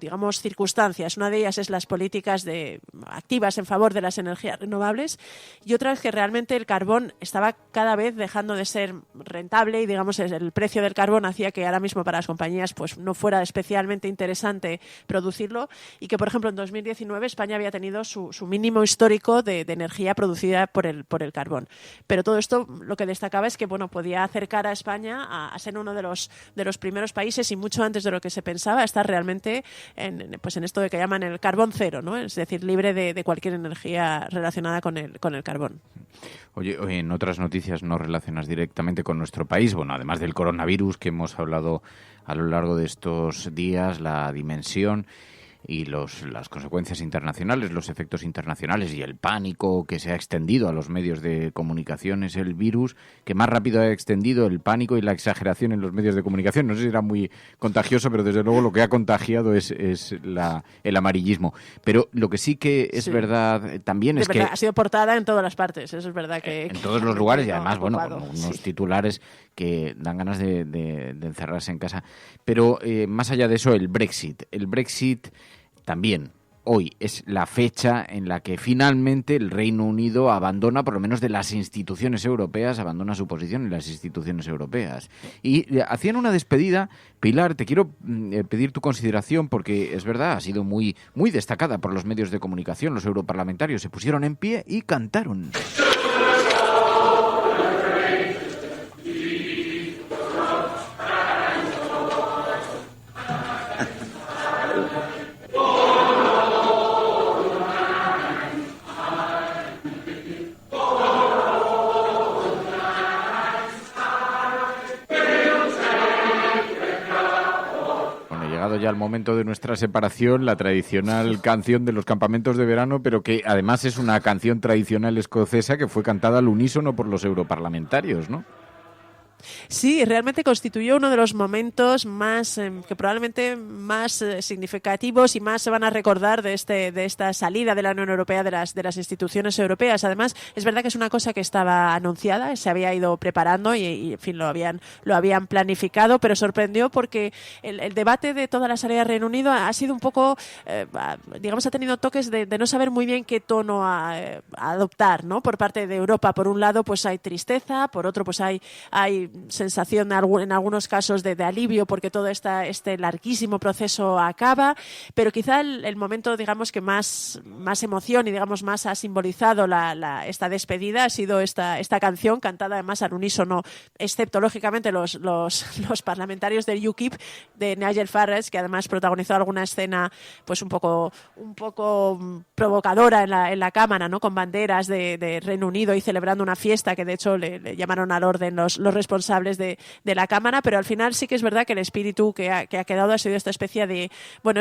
digamos circunstancias. Una de ellas es las políticas activas en favor de las energías renovables, y otra es que realmente el carbón estaba cada vez dejando de ser rentable, y digamos el precio del carbón hacía que ahora mismo para las compañías pues no fuera especialmente interesante producirlo, y que por ejemplo en 2019 España había tenido su mínimo histórico de energía producida por el carbón. Pero todo esto lo que destacaba es que podía acercar a España a ser uno de los primeros países, y mucho antes de lo que se pensaba, estar realmente en esto de que llaman el carbón cero, ¿no? Es decir, libre de cualquier energía relacionada con el carbón. Oye, en otras noticias no relacionadas directamente con nuestro país, además del coronavirus que hemos hablado a lo largo de estos días, la dimensión las consecuencias internacionales, los efectos internacionales y el pánico que se ha extendido a los medios de comunicación es el virus que más rápido ha extendido el pánico y la exageración en los medios de comunicación. No sé si era muy contagioso, pero desde luego lo que ha contagiado es el amarillismo. Pero lo que sí que es verdad también es que... Ha sido portada en todas las partes, eso es verdad que... En todos los lugares y además, bueno, con unos titulares que dan ganas de encerrarse en casa. Pero más allá de eso, el Brexit también hoy es la fecha en la que finalmente el Reino Unido abandona, por lo menos de las instituciones europeas, abandona su posición en las instituciones europeas. Y hacían una despedida. Pilar, te quiero pedir tu consideración porque es verdad, ha sido muy, muy destacada por los medios de comunicación. Los europarlamentarios se pusieron en pie y cantaron. Ya al momento de nuestra separación, la tradicional canción de los campamentos de verano, pero que además es una canción tradicional escocesa que fue cantada al unísono por los europarlamentarios, ¿no? Sí, realmente constituyó uno de los momentos más que probablemente más significativos y más se van a recordar de esta salida de la Unión Europea de las instituciones europeas. Además, es verdad que es una cosa que estaba anunciada, se había ido preparando y en fin, lo habían planificado, pero sorprendió porque el debate de toda la salida del Reino Unido ha sido un poco, digamos, ha tenido toques de no saber muy bien qué tono a adoptar, ¿no? Por parte de Europa. Por un lado, pues hay tristeza, por otro, pues hay sensación en algunos casos de alivio porque todo este larguísimo proceso acaba, pero quizá el momento, digamos, que más emoción y, digamos, más ha simbolizado esta despedida ha sido esta canción cantada además al unísono, excepto lógicamente los parlamentarios del UKIP de Nigel Farage, que además protagonizó alguna escena pues un poco provocadora en la cámara, ¿no? Con banderas de Reino Unido y celebrando una fiesta que de hecho le llamaron al orden los responsables de la Cámara, pero al final sí que es verdad que el espíritu que ha quedado ha sido esta especie de, bueno,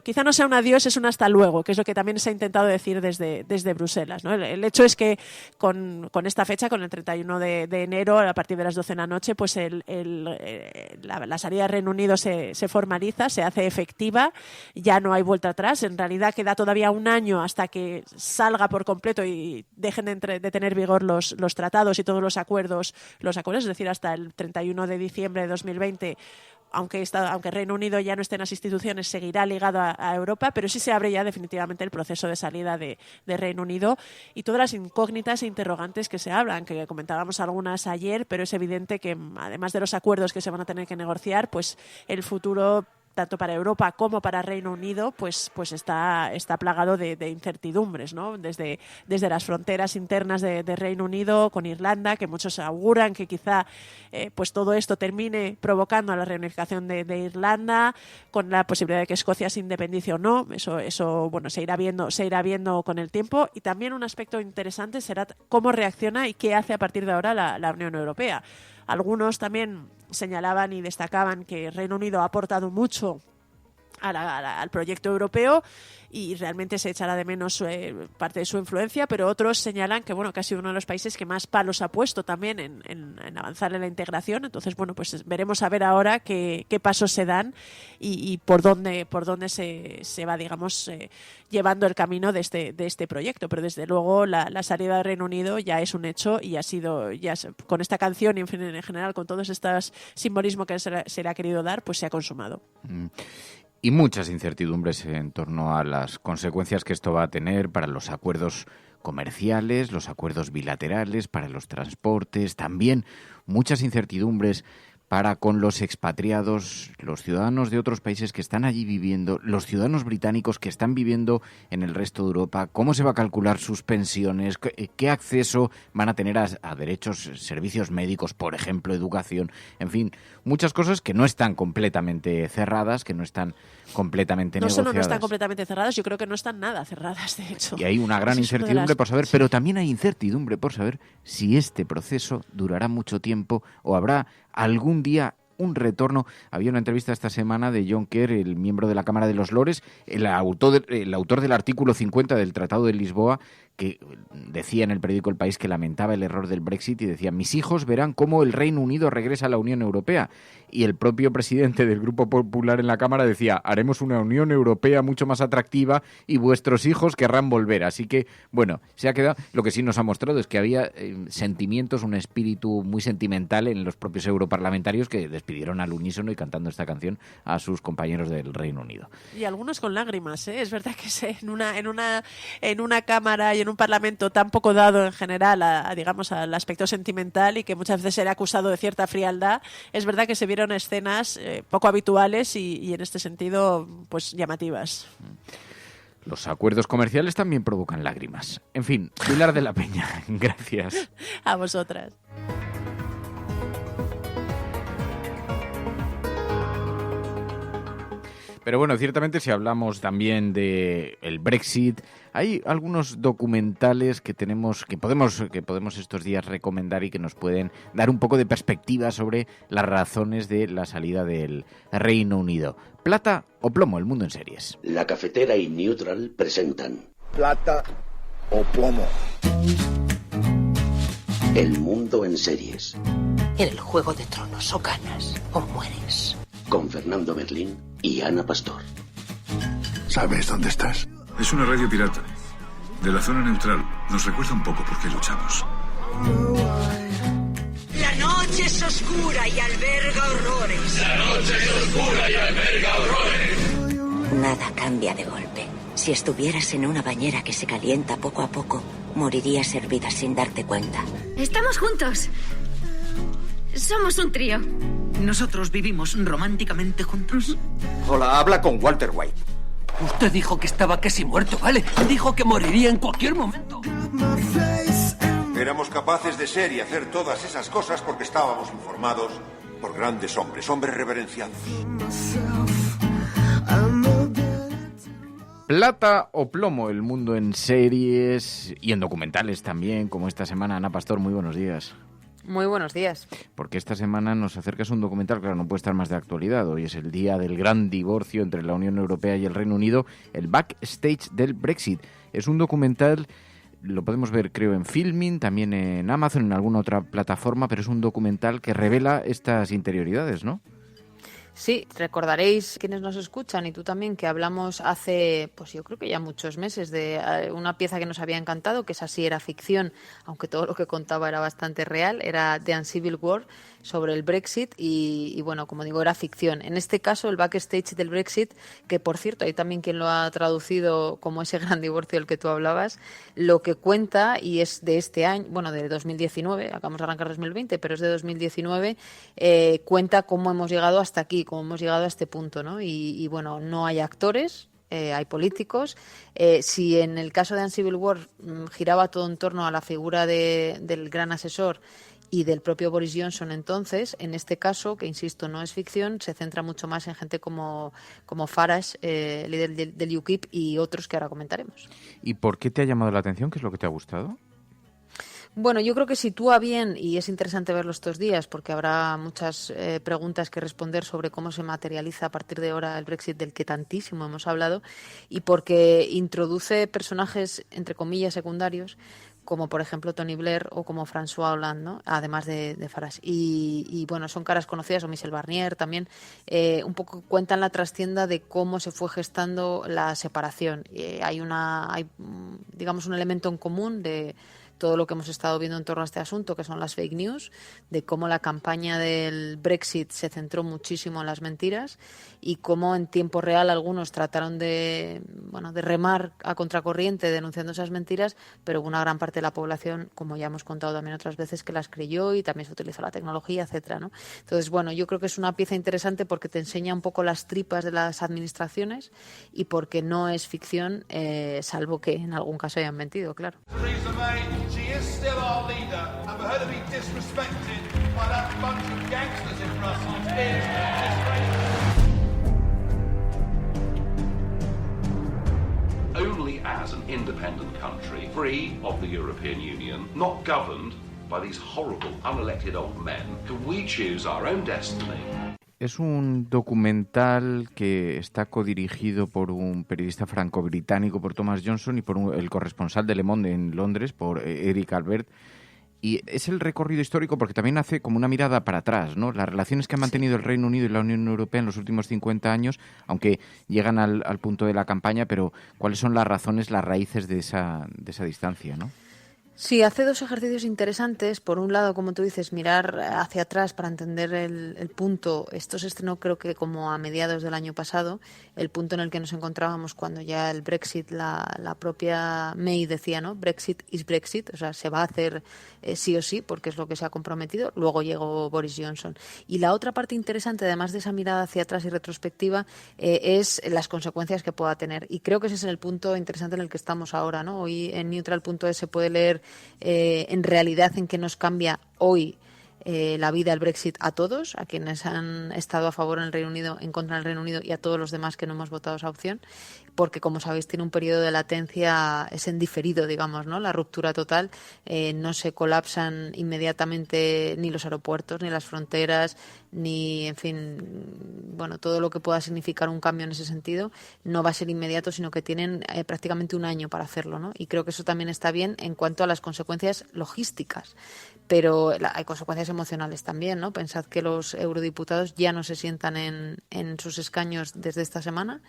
quizá no sea un adiós, es un hasta luego, que es lo que también se ha intentado decir desde Bruselas, ¿no? El hecho es que con esta fecha, con el 31 de enero, a partir de las 12 de la noche, pues la salida del Reino Unido se formaliza, se hace efectiva, ya no hay vuelta atrás. En realidad queda todavía un año hasta que salga por completo y dejen de tener vigor los tratados y todos los acuerdos, es decir, hasta el 31 de diciembre de 2020, aunque Reino Unido ya no esté en las instituciones, seguirá ligado a Europa, pero sí se abre ya definitivamente el proceso de salida de Reino Unido y todas las incógnitas e interrogantes que se hablan, que comentábamos algunas ayer, pero es evidente que además de los acuerdos que se van a tener que negociar, pues el futuro tanto para Europa como para Reino Unido, pues está plagado de incertidumbres, ¿no? Desde las fronteras internas de Reino Unido con Irlanda, que muchos auguran que quizá pues todo esto termine provocando la reunificación de Irlanda, con la posibilidad de que Escocia se independice o no. Eso bueno, se irá viendo con el tiempo. Y también un aspecto interesante será cómo reacciona y qué hace a partir de ahora la Unión Europea. Algunos también señalaban y destacaban que Reino Unido ha aportado mucho al proyecto europeo y realmente se echará de menos parte de su influencia, pero otros señalan que ha sido uno de los países que más palos ha puesto también en avanzar en la integración. Entonces, bueno, pues veremos a ver ahora qué pasos se dan y por dónde se va, digamos, llevando el camino de este proyecto. Pero desde luego la salida del Reino Unido ya es un hecho y ha sido, con esta canción y en general con todos estos simbolismos que se le ha querido dar, pues se ha consumado. Y muchas incertidumbres en torno a las consecuencias que esto va a tener para los acuerdos comerciales, los acuerdos bilaterales, para los transportes, también muchas incertidumbres para con los expatriados, los ciudadanos de otros países que están allí viviendo, los ciudadanos británicos que están viviendo en el resto de Europa, cómo se va a calcular sus pensiones, qué acceso van a tener a derechos, servicios médicos, por ejemplo, educación, en fin, muchas cosas que no están completamente cerradas, que no están completamente negociadas. No solo no están completamente cerradas, yo creo que no están nada cerradas, de hecho. Y hay una gran incertidumbre por saber, pero también hay incertidumbre por saber si este proceso durará mucho tiempo o habrá algún día un retorno. Había una entrevista esta semana de John Kerr, el miembro de la Cámara de los Lores, el autor del artículo 50 del Tratado de Lisboa, que decía en el periódico El País que lamentaba el error del Brexit y decía: mis hijos verán cómo el Reino Unido regresa a la Unión Europea. Y el propio presidente del Grupo Popular en la Cámara decía: haremos una Unión Europea mucho más atractiva y vuestros hijos querrán volver. Así que, bueno, se ha quedado. Lo que sí nos ha mostrado es que había sentimientos, un espíritu muy sentimental en los propios europarlamentarios que despidieron al unísono y cantando esta canción a sus compañeros del Reino Unido. Y algunos con lágrimas, ¿eh? Es verdad que en una Cámara y en un Parlamento tan poco dado en general digamos, al aspecto sentimental y que muchas veces era acusado de cierta frialdad, es verdad que se vieron escenas poco habituales y en este sentido pues llamativas. Los acuerdos comerciales también provocan lágrimas. En fin, Pilar de la Peña, gracias. A vosotras. Pero bueno, ciertamente si hablamos también de el Brexit, hay algunos documentales que podemos estos días recomendar y que nos pueden dar un poco de perspectiva sobre las razones de la salida del Reino Unido. Plata o plomo, el mundo en series. La Cafetera y Neutral presentan Plata o plomo. El mundo en series. En el Juego de Tronos o ganas o mueres. Con Fernando Merlín y Ana Pastor. ¿Sabes dónde estás? Es una radio pirata. De la zona neutral. Nos recuerda un poco por qué luchamos. La noche es oscura y alberga horrores. La noche es oscura y alberga horrores. Nada cambia de golpe. Si estuvieras en una bañera que se calienta poco a poco, morirías hervida sin darte cuenta. Estamos juntos. Somos un trío. ¿Nosotros vivimos románticamente juntos? Hola, habla con Walter White. Usted dijo que estaba casi muerto, ¿vale? Dijo que moriría en cualquier momento. Éramos capaces de ser y hacer todas esas cosas porque estábamos informados por grandes hombres reverenciados. Plata o plomo, el mundo en series y en documentales también, como esta semana. Ana Pastor, muy buenos días. Muy buenos días. Porque esta semana nos acercas un documental, claro, no puede estar más de actualidad. Hoy es el día del gran divorcio entre la Unión Europea y el Reino Unido, el backstage del Brexit. Es un documental, lo podemos ver creo en Filmin, también en Amazon, en alguna otra plataforma, pero es un documental que revela estas interioridades, ¿no? Sí, recordaréis quienes nos escuchan y tú también que hablamos hace, pues yo creo que ya muchos meses de una pieza que nos había encantado, que esa sí era ficción, aunque todo lo que contaba era bastante real, era The Uncivil War, sobre el Brexit y bueno, como digo, era ficción. En este caso, el backstage del Brexit, que por cierto, hay también quien lo ha traducido como ese gran divorcio del que tú hablabas, lo que cuenta, y es de este año, bueno, de 2019, acabamos de arrancar 2020, pero es de 2019, cuenta cómo hemos llegado hasta aquí, cómo hemos llegado a este punto, ¿no? Y bueno, no hay actores, hay políticos. Si en el caso de Uncivil War giraba todo en torno a la figura del gran asesor y del propio Boris Johnson, entonces, en este caso, que insisto, no es ficción, se centra mucho más en gente como Farage, líder del UKIP, y otros que ahora comentaremos. ¿Y por qué te ha llamado la atención? ¿Qué es lo que te ha gustado? Bueno, yo creo que sitúa bien, y es interesante verlo estos días, porque habrá muchas preguntas que responder sobre cómo se materializa a partir de ahora el Brexit, del que tantísimo hemos hablado, y porque introduce personajes, entre comillas, secundarios, como por ejemplo Tony Blair o como François Hollande, ¿no? Además de Farage. Y bueno, son caras conocidas, o Michel Barnier también, un poco cuentan la trastienda de cómo se fue gestando la separación. Hay digamos un elemento en común de todo lo que hemos estado viendo en torno a este asunto, que son las fake news, de cómo la campaña del Brexit se centró muchísimo en las mentiras y cómo en tiempo real algunos trataron de remar a contracorriente denunciando esas mentiras, pero hubo una gran parte de la población, como ya hemos contado también otras veces, que las creyó y también se utilizó la tecnología, etcétera, ¿no? Entonces, bueno, yo creo que es una pieza interesante porque te enseña un poco las tripas de las administraciones y porque no es ficción, salvo que en algún caso hayan mentido, claro. She is still our leader, and for her to be disrespected by that bunch of gangsters in Brussels is disgraceful. Only as an independent country, free of the European Union, not governed by these horrible, unelected old men, can we choose our own destiny? Es un documental que está codirigido por un periodista franco-británico, por Thomas Johnson, y por el corresponsal de Le Monde en Londres, por Eric Albert. Y es el recorrido histórico porque también hace como una mirada para atrás, ¿no? Las relaciones que han mantenido el Reino Unido y la Unión Europea en los últimos 50 años, aunque llegan al punto de la campaña, pero ¿cuáles son las razones, las raíces de esa distancia, ¿no? Sí, hace dos ejercicios interesantes. Por un lado, como tú dices, mirar hacia atrás para entender el punto. Esto se estrenó creo que como a mediados del año pasado, el punto en el que nos encontrábamos cuando ya el Brexit, la propia May decía, ¿no? Brexit is Brexit, o sea, se va a hacer sí o sí, porque es lo que se ha comprometido. Luego llegó Boris Johnson. Y la otra parte interesante, además de esa mirada hacia atrás y retrospectiva, es las consecuencias que pueda tener. Y creo que ese es el punto interesante en el que estamos ahora, ¿no? Hoy en Neutral.es se puede leer en realidad en qué nos cambia hoy la vida el Brexit a todos, a quienes han estado a favor en el Reino Unido, en contra del Reino Unido y a todos los demás que no hemos votado esa opción, porque como sabéis tiene un periodo de latencia, es en diferido, digamos, ¿no? La ruptura total, no se colapsan inmediatamente ni los aeropuertos, ni las fronteras, ni, en fin, bueno, todo lo que pueda significar un cambio en ese sentido no va a ser inmediato, sino que tienen prácticamente un año para hacerlo, ¿no? Y creo que eso también está bien en cuanto a las consecuencias logísticas. Pero hay consecuencias emocionales también, ¿no? Pensad que los eurodiputados ya no se sientan en sus escaños desde esta semana,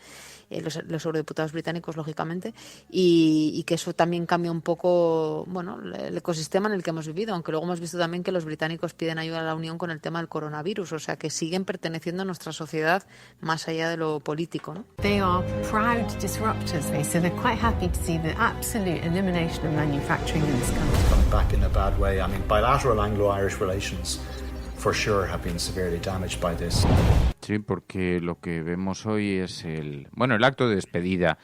los eurodiputados británicos, lógicamente, y que eso también cambia un poco, bueno, el ecosistema en el que hemos vivido, aunque luego hemos visto también que los británicos piden ayuda a la Unión con el tema del coronavirus, o sea que siguen perteneciendo a nuestra sociedad más allá de lo político, ¿no? They are proud disruptors, so they're quite happy to see the absolute elimination of manufacturing in this country. Back in a bad way. I mean, bilateral Anglo-Irish relations for sure have been severely damaged by this. Sí, porque lo que vemos hoy es el acto de despedida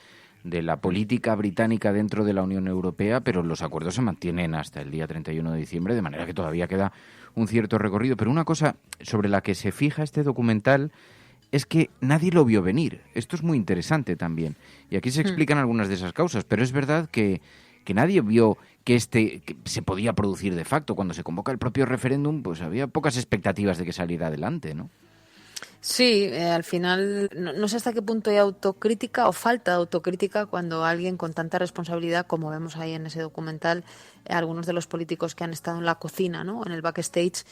de la política británica dentro de la Unión Europea, pero los acuerdos se mantienen hasta el día 31 de diciembre, de manera que todavía queda un cierto recorrido. Pero una cosa sobre la que se fija este documental es que nadie lo vio venir. Esto es muy interesante también. Y aquí se explican algunas de esas causas, pero es verdad que nadie vio que se podía producir de facto. Cuando se convoca el propio referéndum, pues había pocas expectativas de que saliera adelante, ¿no? Sí, al final no sé hasta qué punto hay autocrítica o falta de autocrítica cuando alguien con tanta responsabilidad, como vemos ahí en ese documental, algunos de los políticos que han estado en la cocina, ¿no? En el backstage,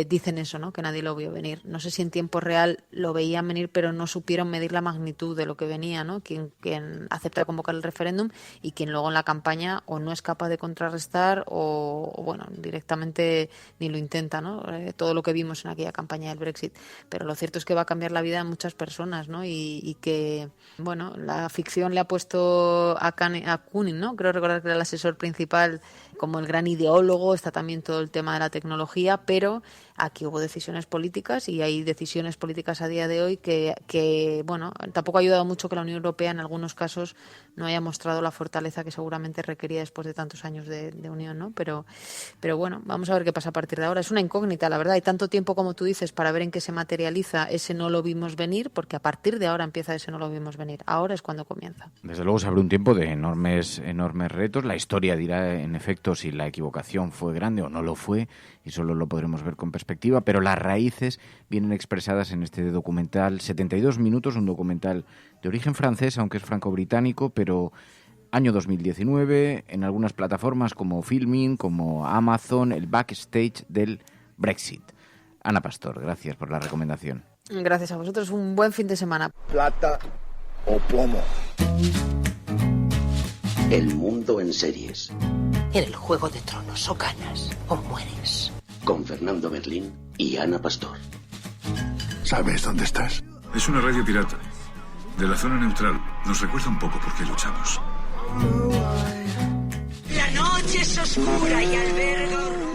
dicen eso, ¿no? Que nadie lo vio venir. No sé si en tiempo real lo veían venir, pero no supieron medir la magnitud de lo que venía, ¿no? Quien acepta convocar el referéndum y quien luego en la campaña o no es capaz de contrarrestar o bueno, directamente ni lo intenta, ¿no? Todo lo que vimos en aquella campaña del Brexit. Pero lo cierto es que va a cambiar la vida de muchas personas, ¿no? Y que, bueno, la ficción le ha puesto a Cooning, ¿no? Creo recordar que era el asesor principal, como el gran ideólogo. Está también todo el tema de la tecnología, pero aquí hubo decisiones políticas y hay decisiones políticas a día de hoy que bueno, tampoco ha ayudado mucho que la Unión Europea en algunos casos no haya mostrado la fortaleza que seguramente requería después de tantos años de unión, ¿no? Pero bueno, vamos a ver qué pasa a partir de ahora. Es una incógnita, la verdad. Hay tanto tiempo, como tú dices, para ver en qué se materializa ese no lo vimos venir, porque a partir de ahora empieza ese no lo vimos venir. Ahora es cuando comienza. Desde luego se abre un tiempo de enormes retos. La historia dirá, en efecto, si la equivocación fue grande o no lo fue, y solo lo podremos ver con perspectiva, pero las raíces vienen expresadas en este documental, 72 minutos, un documental de origen francés, aunque es franco-británico, pero año 2019, en algunas plataformas como Filmin, como Amazon, el backstage del Brexit. Ana Pastor, gracias por la recomendación. Gracias a vosotros, un buen fin de semana. Plata o plomo. El mundo en series. En el Juego de Tronos, o ganas o mueres. Con Fernando Berlín y Ana Pastor. ¿Sabes dónde estás? Es una radio pirata. De la zona neutral. Nos recuerda un poco por qué luchamos. La noche es oscura y alberga horrores.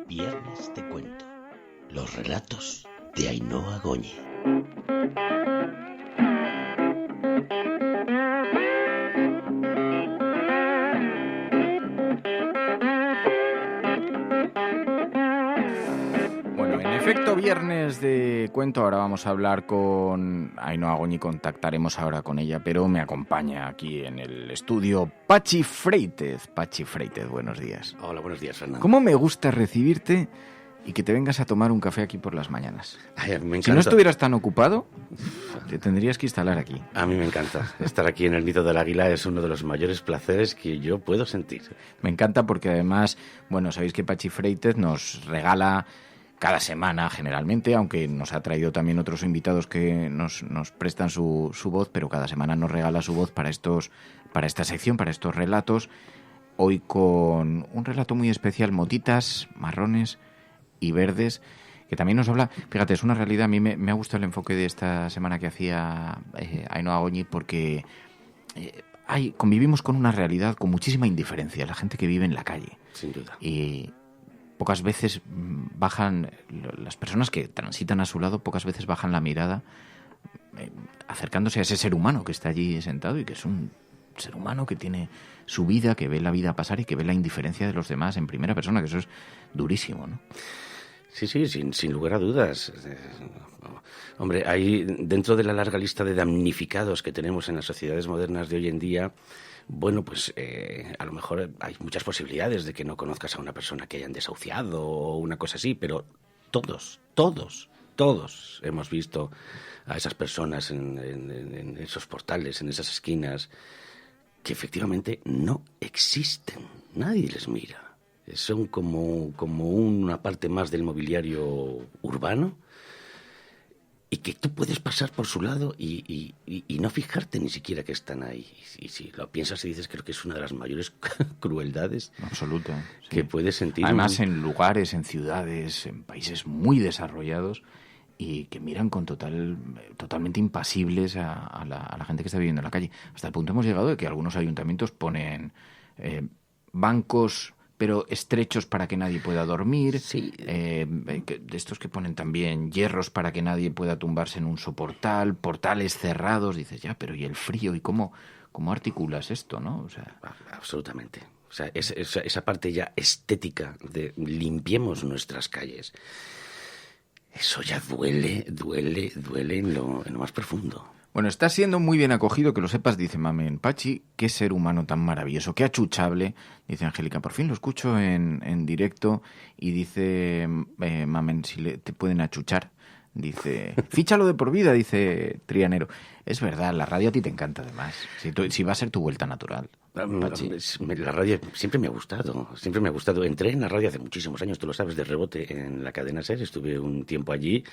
Viernes de cuento. Los relatos de Ainhoa Goñi. Perfecto viernes de cuento. Ahora vamos a hablar con Ainhoa Goñi, contactaremos ahora con ella, pero me acompaña aquí en el estudio Patxi Freites. Patxi Freites, buenos días. Hola, buenos días, Fernando. ¿Cómo me gusta recibirte y que te vengas a tomar un café aquí por las mañanas? Ay, a mí me encanta. Si no estuvieras tan ocupado, te tendrías que instalar aquí. A mí me encanta. Estar aquí en el Nido del Águila es uno de los mayores placeres que yo puedo sentir. Me encanta porque además, bueno, sabéis que Patxi Freites nos regala cada semana generalmente, aunque nos ha traído también otros invitados que nos prestan su voz, pero cada semana nos regala su voz para esta sección, para estos relatos. Hoy con un relato muy especial, motitas marrones y verdes, que también nos habla, fíjate, es una realidad. A mí me ha gustado el enfoque de esta semana que hacía Ainhoa Goñi, porque convivimos con una realidad con muchísima indiferencia, la gente que vive en la calle. Sin duda. Y pocas veces las personas que transitan a su lado, pocas veces bajan la mirada acercándose a ese ser humano que está allí sentado y que es un ser humano que tiene su vida, que ve la vida pasar y que ve la indiferencia de los demás en primera persona, que eso es durísimo, ¿no? Sí, sin lugar a dudas. Hombre, hay dentro de la larga lista de damnificados que tenemos en las sociedades modernas de hoy en día, bueno, pues a lo mejor hay muchas posibilidades de que no conozcas a una persona que hayan desahuciado o una cosa así, pero todos hemos visto a esas personas en esos portales, en esas esquinas, que efectivamente no existen. Nadie les mira. Son como una parte más del mobiliario urbano y que tú puedes pasar por su lado y no fijarte ni siquiera que están ahí. Y si lo piensas y dices, creo que es una de las mayores crueldades absoluta, sí, que puedes sentir. Además, en lugares, en ciudades, en países muy desarrollados y que miran con totalmente impasibles a la gente que está viviendo en la calle. Hasta el punto hemos llegado de que algunos ayuntamientos ponen bancos pero estrechos para que nadie pueda dormir, sí. De estos que ponen también hierros para que nadie pueda tumbarse en un soportal, portales cerrados. Dices, ya, pero ¿y el frío? ¿Y cómo articulas esto, no? O sea, absolutamente. O sea, esa parte ya estética de limpiemos nuestras calles, eso ya duele en lo más profundo. Bueno, está siendo muy bien acogido, que lo sepas, dice Mamen. Patxi, qué ser humano tan maravilloso, qué achuchable, dice Angélica. Por fin lo escucho en directo y dice Mamen, si te pueden achuchar. Dice, fíchalo de por vida, dice Trianero. Es verdad, la radio a ti te encanta además, si va a ser tu vuelta natural. La radio siempre me ha gustado. Entré en la radio hace muchísimos años, tú lo sabes, de rebote en la cadena SER, estuve un tiempo allí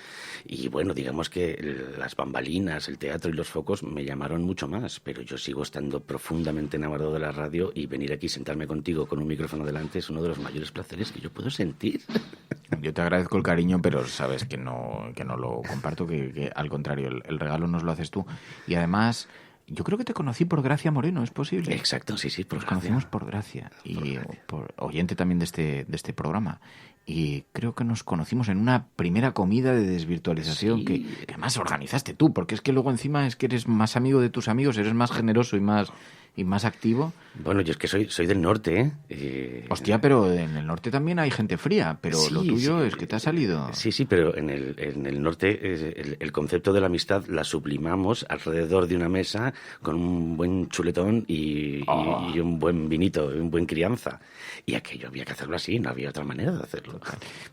y bueno, digamos que las bambalinas, el teatro y los focos me llamaron mucho más, pero yo sigo estando profundamente enamorado de la radio y venir aquí, sentarme contigo con un micrófono delante es uno de los mayores placeres que yo puedo sentir. Yo te agradezco el cariño, pero sabes que no lo comparto, que al contrario, el regalo nos lo haces tú. Y además, yo creo que te conocí por Gracia Moreno, ¿es posible? Exacto, sí, por Nos conocimos por Gracia y por oyente también de este programa. Y creo que nos conocimos en una primera comida de desvirtualización que además organizaste tú, porque es que luego encima es que eres más amigo de tus amigos, eres más generoso y más activo. Bueno, yo es que soy del norte, ¿eh? Hostia, pero en el norte también hay gente fría, pero sí, lo tuyo es que te ha salido. Sí, pero en el norte el concepto de la amistad la sublimamos alrededor de una mesa con un buen chuletón y un buen vinito, un buen crianza. Y aquello había que hacerlo así, no había otra manera de hacerlo.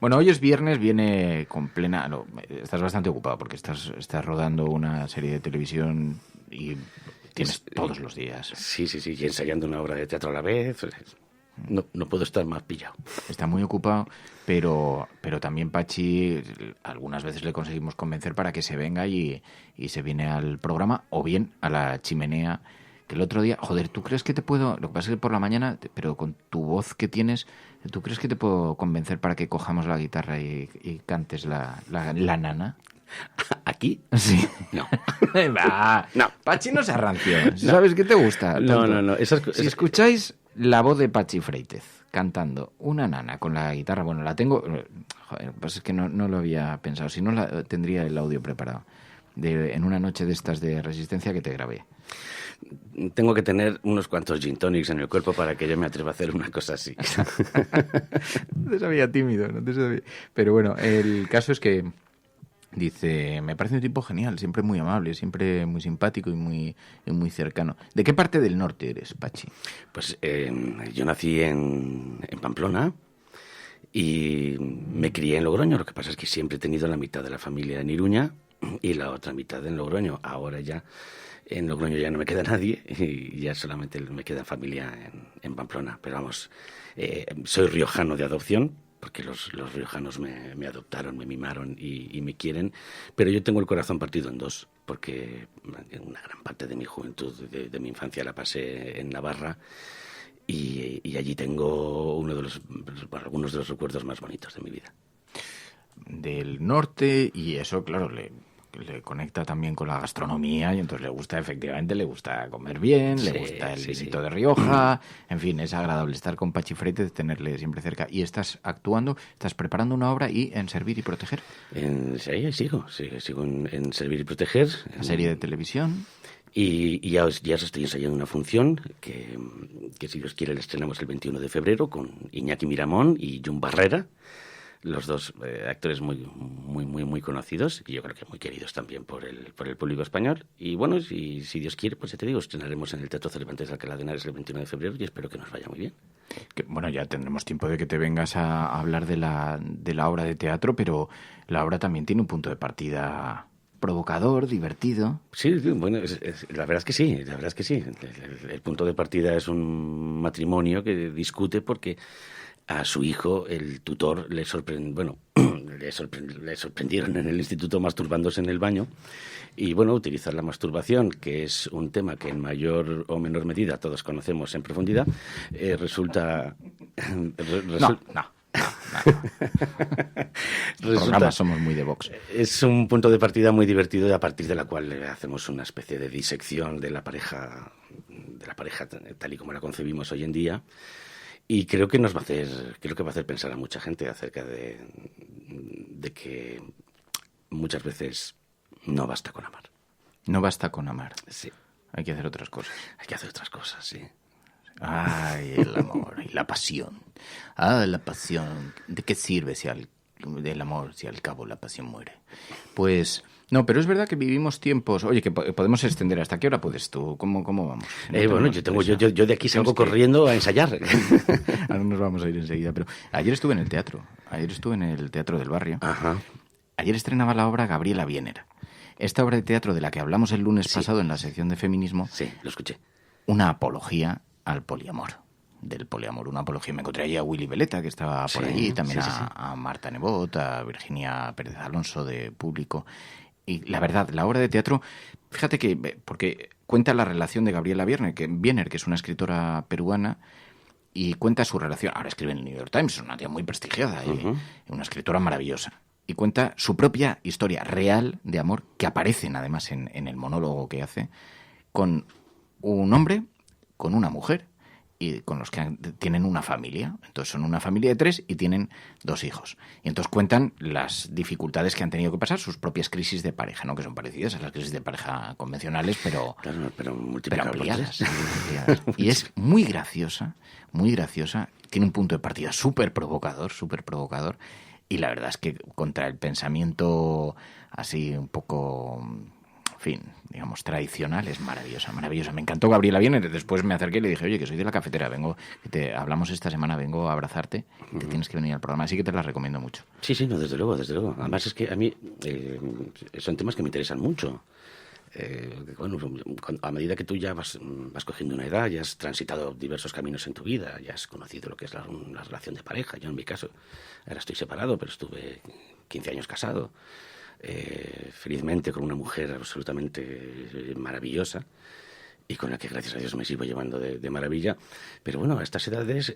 Bueno, hoy es viernes, viene con plena... No, estás bastante ocupado porque estás rodando una serie de televisión y tienes todos los días. Sí, y ensayando una obra de teatro a la vez. No puedo estar más pillado. Está muy ocupado, pero también Patxi, algunas veces le conseguimos convencer para que se venga y se viene al programa o bien a La Chimenea, que el otro día... Joder, ¿tú crees que te puedo...? Lo que pasa es que por la mañana, pero con tu voz que tienes, ¿tú crees que te puedo convencer para que cojamos la guitarra y cantes la nana? ¿Aquí? Sí. No. No. Patxi no se arranció. ¿Sabes qué te gusta? No. Si escucháis la voz de Patxi Freites cantando una nana con la guitarra, bueno, la tengo... Joder, pues es que no lo había pensado. Si no, tendría el audio preparado. en una noche de estas de resistencia que te grabé? Tengo que tener unos cuantos gin tonics en el cuerpo para que yo me atreva a hacer una cosa así. No te sabía tímido, no te sabía. Pero bueno, el caso es que dice, me parece un tipo genial, siempre muy amable, siempre muy simpático y muy cercano. ¿De qué parte del norte eres, Pachi? Pues yo nací en Pamplona y me crié en Logroño. Lo que pasa es que siempre he tenido la mitad de la familia en Iruña y la otra mitad en Logroño. Ahora ya en Logroño ya no me queda nadie y ya solamente me queda familia en Pamplona. Pero vamos, soy riojano de adopción, porque los riojanos me adoptaron, me mimaron y me quieren, pero yo tengo el corazón partido en dos, porque una gran parte de mi juventud, de mi infancia, la pasé en Navarra y allí tengo algunos de los recuerdos más bonitos de mi vida. Del norte, y eso, claro, le conecta también con la gastronomía y entonces le gusta comer bien, le gusta el vinito de Rioja, en fin, es agradable estar con Pachi Freites, tenerle siempre cerca. Y estás actuando, estás preparando una obra y en Servir y Proteger. Sí, sigo en Servir y Proteger. Una serie de televisión. Y ya estoy ensayando una función que si Dios quiere la estrenamos el 21 de febrero con Iñaki Miramón y Jun Barrera. Los dos actores muy conocidos y yo creo que muy queridos también por el público español. Y bueno, si Dios quiere, pues ya te digo, estrenaremos en el Teatro Cervantes de Alcalá de Henares el 21 de febrero y espero que nos vaya muy bien. Bueno, ya tendremos tiempo de que te vengas a hablar de la obra de teatro, pero la obra también tiene un punto de partida provocador, divertido. Sí, bueno, la verdad es que sí. El punto de partida es un matrimonio que discute porque a su hijo, el tutor, le sorprendieron en el instituto masturbándose en el baño. Y bueno, utilizar la masturbación, que es un tema que en mayor o menor medida todos conocemos en profundidad, resulta... No. Programas somos muy de Vox. Es un punto de partida muy divertido y a partir de la cual hacemos una especie de disección de la pareja tal y como la concebimos hoy en día. Y creo que va a hacer pensar a mucha gente acerca de que muchas veces no basta con amar. No basta con amar. Sí. Hay que hacer otras cosas. Sí. Ay, el amor y la pasión. La pasión. ¿De qué sirve el amor si al cabo la pasión muere? Pues... No, pero es verdad que vivimos tiempos... Oye, que podemos extender. ¿Hasta qué hora puedes tú? ¿Cómo vamos? Bueno, yo de aquí salgo corriendo a ensayar. Ahora nos vamos a ir enseguida. Pero ayer estuve en el teatro. Ayer estuve en el Teatro del Barrio. Ajá. Ayer estrenaba la obra Gabriela Biener. Esta obra de teatro de la que hablamos el lunes pasado en la sección de feminismo. Sí, lo escuché. Una apología al poliamor. Del poliamor, una apología. Me encontré allí a Willy Veleta, que estaba por allí, también a Marta Nebot, a Virginia Pérez Alonso de Público. Y la verdad, la obra de teatro, fíjate que, porque cuenta la relación de Gabriela Biener, que es una escritora peruana, y cuenta su relación. Ahora escribe en el New York Times, es una tía muy prestigiada y una escritora maravillosa. Y cuenta su propia historia real de amor, que aparecen además en el monólogo que hace, con un hombre, con una mujer, y con los que tienen una familia. Entonces son una familia de 3 y tienen 2 hijos. Y entonces cuentan las dificultades que han tenido que pasar, sus propias crisis de pareja, ¿no? Que son parecidas a las crisis de pareja convencionales, pero ampliadas. Y es muy graciosa, tiene un punto de partida súper provocador, y la verdad es que contra el pensamiento así un poco... En fin, digamos, tradicional, es maravillosa. Me encantó Gabriela Biener. Después me acerqué y le dije, oye, que soy de la cafetera, hablamos esta semana, vengo a abrazarte, te tienes que venir al programa, así que te la recomiendo mucho. Sí, no, desde luego. Además es que a mí son temas que me interesan mucho. A medida que tú ya vas cogiendo una edad, ya has transitado diversos caminos en tu vida, ya has conocido lo que es la relación de pareja. Yo en mi caso, ahora estoy separado, pero estuve 15 años casado. Felizmente con una mujer absolutamente maravillosa y con la que gracias a Dios me sigo llevando de maravilla, pero bueno, a estas edades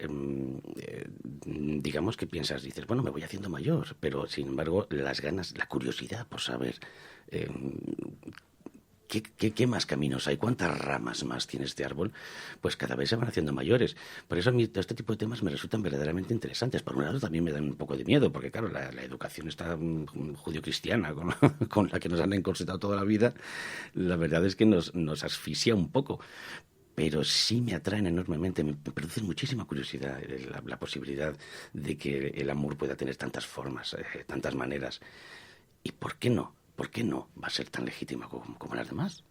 digamos que dices, bueno, me voy haciendo mayor, pero sin embargo las ganas, la curiosidad por saber ¿Qué más caminos hay? ¿Cuántas ramas más tiene este árbol? Pues cada vez se van haciendo mayores. Por eso a mí todo este tipo de temas me resultan verdaderamente interesantes. Por un lado también me dan un poco de miedo, porque claro, la educación está judio-cristiana con la que nos han encorsetado toda la vida. La verdad es que nos asfixia un poco. Pero sí me atraen enormemente, me produce muchísima curiosidad la posibilidad de que el amor pueda tener tantas formas, tantas maneras. ¿Y por qué no? ¿Por qué no va a ser tan legítima como las demás?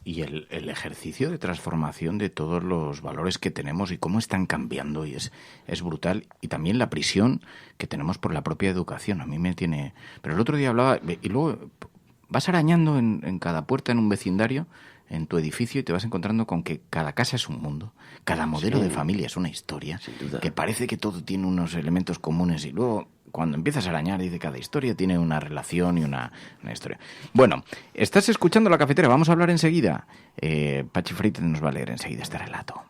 Y el ejercicio de transformación de todos los valores que tenemos y cómo están cambiando, y es brutal. Y también la prisión que tenemos por la propia educación. A mí me tiene... Pero el otro día hablaba, y luego vas arañando en cada puerta en un vecindario, en tu edificio, y te vas encontrando con que cada casa es un mundo, cada modelo de familia es una historia, que parece que todo tiene unos elementos comunes, y luego cuando empiezas a arañar, dice cada historia tiene una relación y una historia. Bueno, estás escuchando La Cafetera, vamos a hablar enseguida. Pachi Freites nos va a leer enseguida este relato.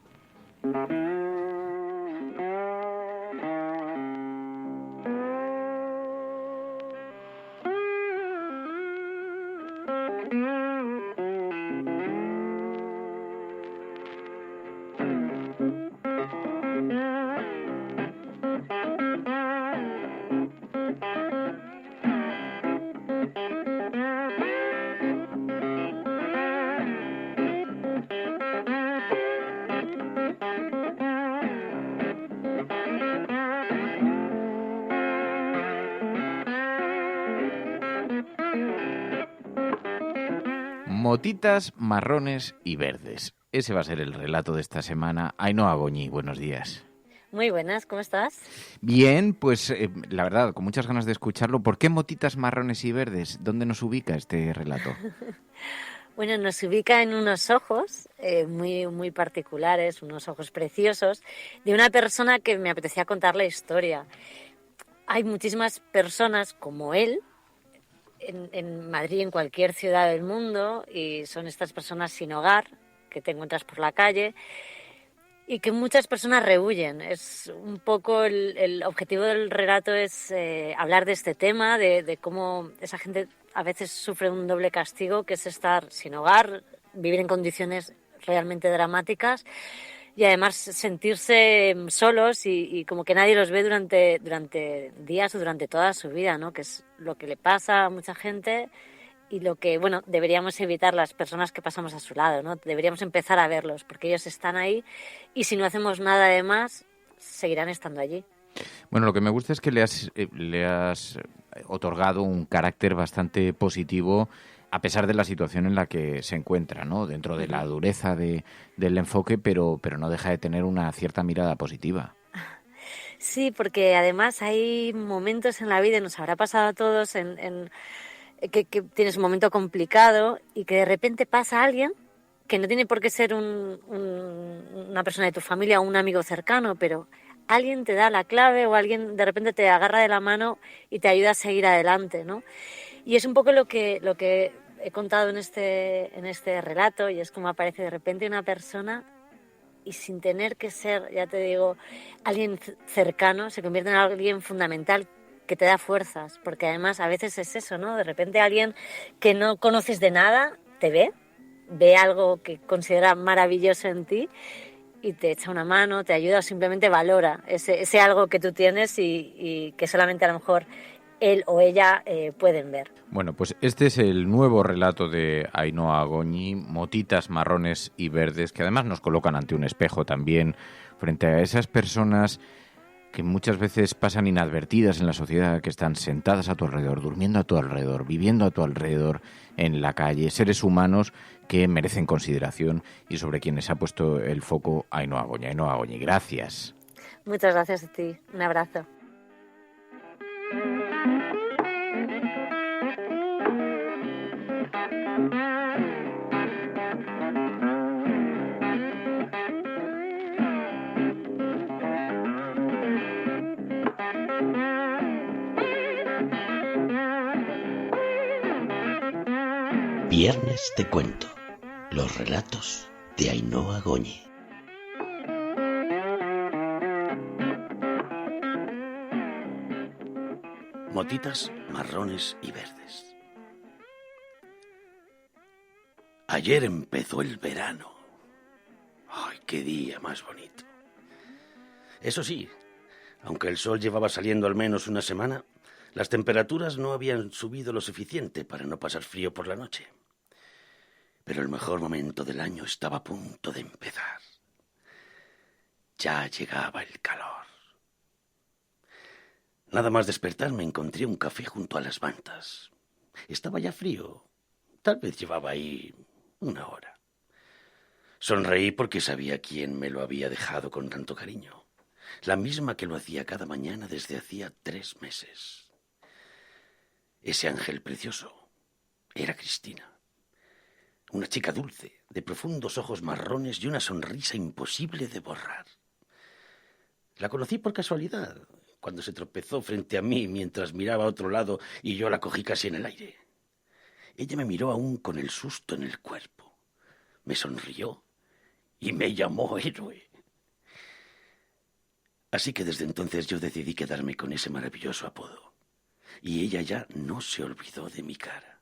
Motitas, marrones y verdes. Ese va a ser el relato de esta semana. Ainhoa Goñi, buenos días. Muy buenas, ¿cómo estás? Bien, pues la verdad, con muchas ganas de escucharlo. ¿Por qué motitas, marrones y verdes? ¿Dónde nos ubica este relato? Bueno, nos ubica en unos ojos muy, muy particulares, unos ojos preciosos, de una persona que me apetecía contar la historia. Hay muchísimas personas como él, en Madrid, en cualquier ciudad del mundo, y son estas personas sin hogar que te encuentras por la calle y que muchas personas rehuyen. Es un poco el objetivo del relato es hablar de este tema, de cómo esa gente a veces sufre un doble castigo, que es estar sin hogar, vivir en condiciones realmente dramáticas y además sentirse solos y como que nadie los ve durante días o durante toda su vida, ¿no? Que es lo que le pasa a mucha gente y lo que, bueno, deberíamos evitar las personas que pasamos a su lado, ¿no? Deberíamos empezar a verlos porque ellos están ahí y si no hacemos nada de más, seguirán estando allí. Bueno, lo que me gusta es que le has otorgado un carácter bastante positivo a pesar de la situación en la que se encuentra, ¿no? Dentro de la dureza del enfoque, pero no deja de tener una cierta mirada positiva. Sí, porque además hay momentos en la vida, y nos habrá pasado a todos, que tienes un momento complicado y que de repente pasa alguien que no tiene por qué ser una persona de tu familia o un amigo cercano, pero alguien te da la clave o alguien de repente te agarra de la mano y te ayuda a seguir adelante, ¿no? Y es un poco lo que he contado en este relato, y es como aparece de repente una persona y sin tener que ser, ya te digo, alguien cercano, se convierte en alguien fundamental que te da fuerzas, porque además a veces es eso, ¿no? De repente alguien que no conoces de nada te ve algo que considera maravilloso en ti y te echa una mano, te ayuda o simplemente valora ese algo que tú tienes y que solamente a lo mejor él o ella pueden ver. Bueno, pues este es el nuevo relato de Ainhoa Goñi, Motitas, marrones y verdes, que además nos colocan ante un espejo también frente a esas personas que muchas veces pasan inadvertidas en la sociedad, que están sentadas a tu alrededor, durmiendo a tu alrededor, viviendo a tu alrededor en la calle, seres humanos que merecen consideración y sobre quienes ha puesto el foco Ainhoa Goñi. Ainhoa Goñi, gracias. Muchas gracias a ti. Un abrazo. Viernes te cuento. Los relatos de Ainhoa Goñi. Motitas, marrones y verdes. Ayer empezó el verano. ¡Ay, qué día más bonito! Eso sí, aunque el sol llevaba saliendo al menos una semana, las temperaturas no habían subido lo suficiente para no pasar frío por la noche. Pero el mejor momento del año estaba a punto de empezar. Ya llegaba el calor. Nada más despertarme encontré un café junto a las mantas. Estaba ya frío. Tal vez llevaba ahí una hora. Sonreí porque sabía quién me lo había dejado con tanto cariño. La misma que lo hacía cada mañana desde hacía 3 meses. Ese ángel precioso era Cristina. Una chica dulce, de profundos ojos marrones y una sonrisa imposible de borrar. La conocí por casualidad, cuando se tropezó frente a mí mientras miraba a otro lado y yo la cogí casi en el aire. Ella me miró aún con el susto en el cuerpo. Me sonrió y me llamó héroe. Así que desde entonces yo decidí quedarme con ese maravilloso apodo. Y ella ya no se olvidó de mi cara.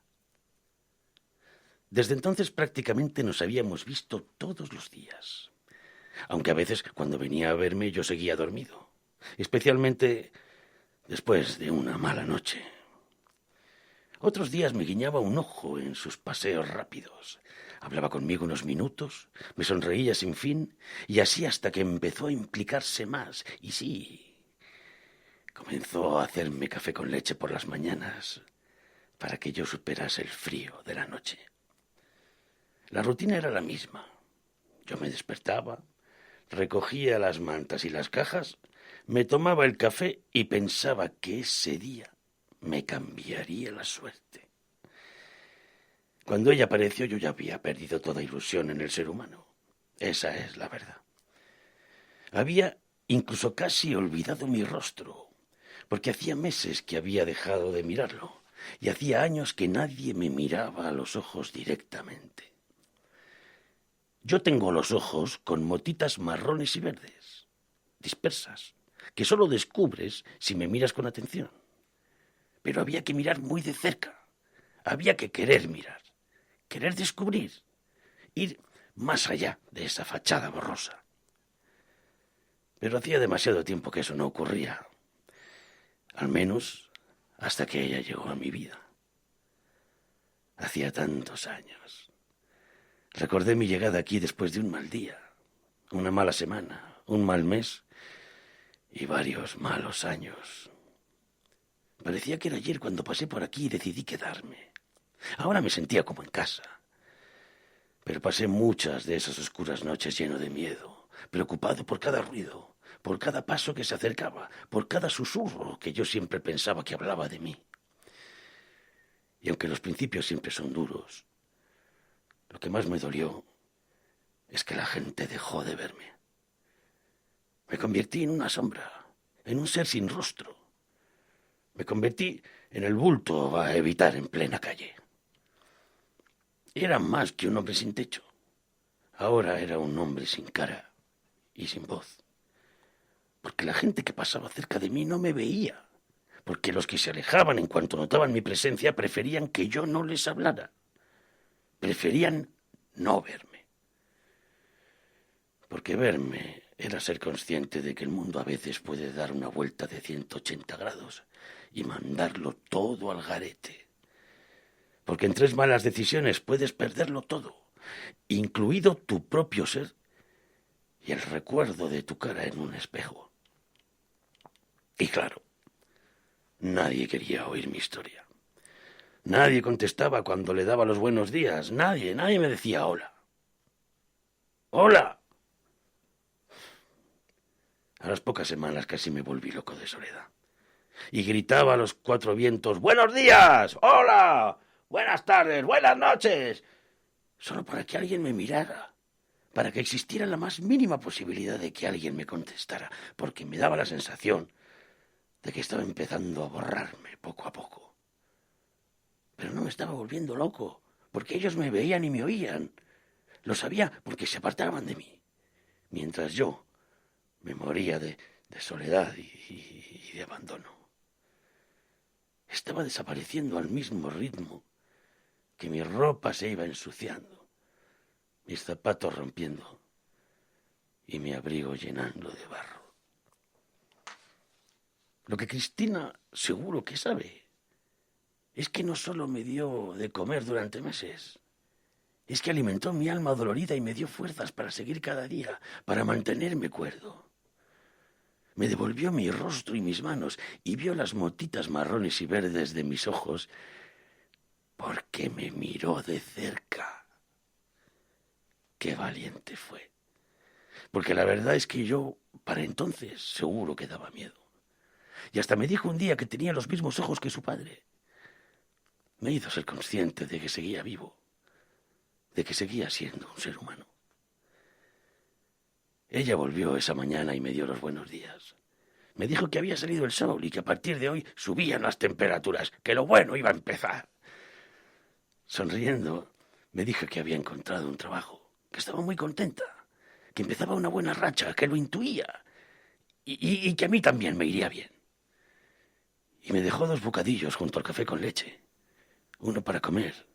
Desde entonces prácticamente nos habíamos visto todos los días. Aunque a veces cuando venía a verme yo seguía dormido. Especialmente después de una mala noche. Otros días me guiñaba un ojo en sus paseos rápidos. Hablaba conmigo unos minutos, me sonreía sin fin, y así hasta que empezó a implicarse más. Y sí, comenzó a hacerme café con leche por las mañanas para que yo superase el frío de la noche. La rutina era la misma. Yo me despertaba, recogía las mantas y las cajas, me tomaba el café y pensaba que ese día me cambiaría la suerte. Cuando ella apareció yo ya había perdido toda ilusión en el ser humano. Esa es la verdad. Había incluso casi olvidado mi rostro, porque hacía meses que había dejado de mirarlo, y hacía años que nadie me miraba a los ojos directamente. Yo tengo los ojos con motitas marrones y verdes, dispersas, que solo descubres si me miras con atención. Pero había que mirar muy de cerca, había que querer mirar, querer descubrir, ir más allá de esa fachada borrosa. Pero hacía demasiado tiempo que eso no ocurría, al menos hasta que ella llegó a mi vida. Hacía tantos años. Recordé mi llegada aquí después de un mal día, una mala semana, un mal mes y varios malos años. Parecía que era ayer cuando pasé por aquí y decidí quedarme. Ahora me sentía como en casa. Pero pasé muchas de esas oscuras noches lleno de miedo, preocupado por cada ruido, por cada paso que se acercaba, por cada susurro que yo siempre pensaba que hablaba de mí. Y aunque los principios siempre son duros, lo que más me dolió es que la gente dejó de verme. Me convertí en una sombra, en un ser sin rostro. Me convertí en el bulto a evitar en plena calle. Era más que un hombre sin techo. Ahora era un hombre sin cara y sin voz. Porque la gente que pasaba cerca de mí no me veía. Porque los que se alejaban en cuanto notaban mi presencia preferían que yo no les hablara. Preferían no verme. Porque verme era ser consciente de que el mundo a veces puede dar una vuelta de 180 grados y mandarlo todo al garete. Porque en 3 malas decisiones puedes perderlo todo, incluido tu propio ser y el recuerdo de tu cara en un espejo. Y claro, nadie quería oír mi historia. Nadie contestaba cuando le daba los buenos días. Nadie me decía hola. ¡Hola! A las pocas semanas casi me volví loco de soledad. Y gritaba a los 4 vientos: ¡Buenos días! ¡Hola! ¡Buenas tardes! ¡Buenas noches! Solo para que alguien me mirara. Para que existiera la más mínima posibilidad de que alguien me contestara. Porque me daba la sensación de que estaba empezando a borrarme poco a poco. Pero no me estaba volviendo loco, porque ellos me veían y me oían. Lo sabía porque se apartaban de mí. Mientras yo me moría de soledad y de abandono. Estaba desapareciendo al mismo ritmo que mi ropa se iba ensuciando, mis zapatos rompiendo y mi abrigo llenando de barro. Lo que Cristina seguro que sabe es que no solo me dio de comer durante meses, es que alimentó mi alma dolorida y me dio fuerzas para seguir cada día, para mantenerme cuerdo. Me devolvió mi rostro y mis manos y vio las motitas marrones y verdes de mis ojos porque me miró de cerca. Qué valiente fue. Porque la verdad es que yo, para entonces, seguro que daba miedo. Y hasta me dijo un día que tenía los mismos ojos que su padre. Me hizo ser consciente de que seguía vivo, de que seguía siendo un ser humano. Ella volvió esa mañana y me dio los buenos días. Me dijo que había salido el sol y que a partir de hoy subían las temperaturas, que lo bueno iba a empezar. Sonriendo, me dijo que había encontrado un trabajo, que estaba muy contenta, que empezaba una buena racha, que lo intuía y que a mí también me iría bien. Y me dejó 2 bocadillos junto al café con leche, uno para comer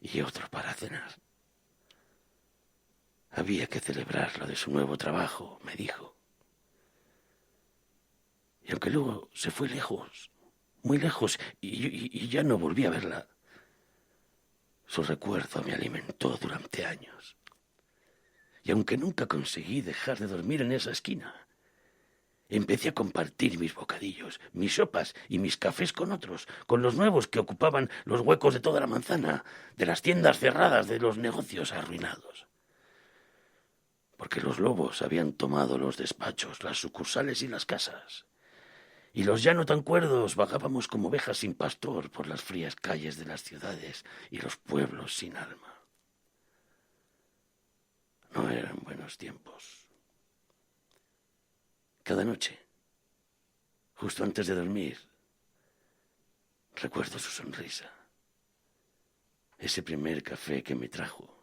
y otro para cenar. Había que celebrar lo de su nuevo trabajo, me dijo. Y aunque luego se fue lejos, muy lejos, y ya no volví a verla, su recuerdo me alimentó durante años. Y aunque nunca conseguí dejar de dormir en esa esquina, empecé a compartir mis bocadillos, mis sopas y mis cafés con otros, con los nuevos que ocupaban los huecos de toda la manzana, de las tiendas cerradas, de los negocios arruinados. Porque los lobos habían tomado los despachos, las sucursales y las casas. Y los ya no tan cuerdos vagábamos como ovejas sin pastor por las frías calles de las ciudades y los pueblos sin alma. No eran buenos tiempos. Cada noche, justo antes de dormir, recuerdo su sonrisa. Ese primer café que me trajo.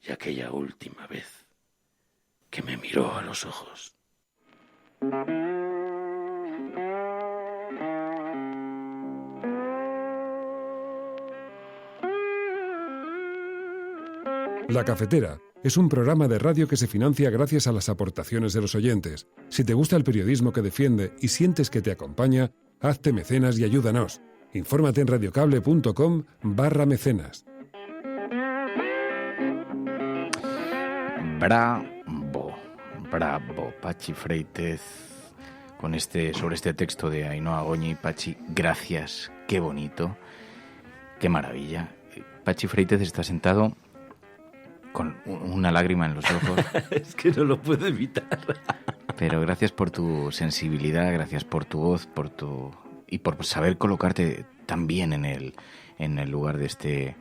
Y aquella última vez que me miró a los ojos. La Cafetera es un programa de radio que se financia gracias a las aportaciones de los oyentes. Si te gusta el periodismo que defiende y sientes que te acompaña, hazte mecenas y ayúdanos. Infórmate en radiocable.com/mecenas. Bravo, Pachi Freites, sobre este texto de Ainhoa Goñi. Pachi, gracias, qué bonito, qué maravilla. Pachi Freites está sentado con una lágrima en los ojos. Es que no lo puedo evitar. Pero gracias por tu sensibilidad, gracias por tu voz, y por saber colocarte tan bien en el lugar de este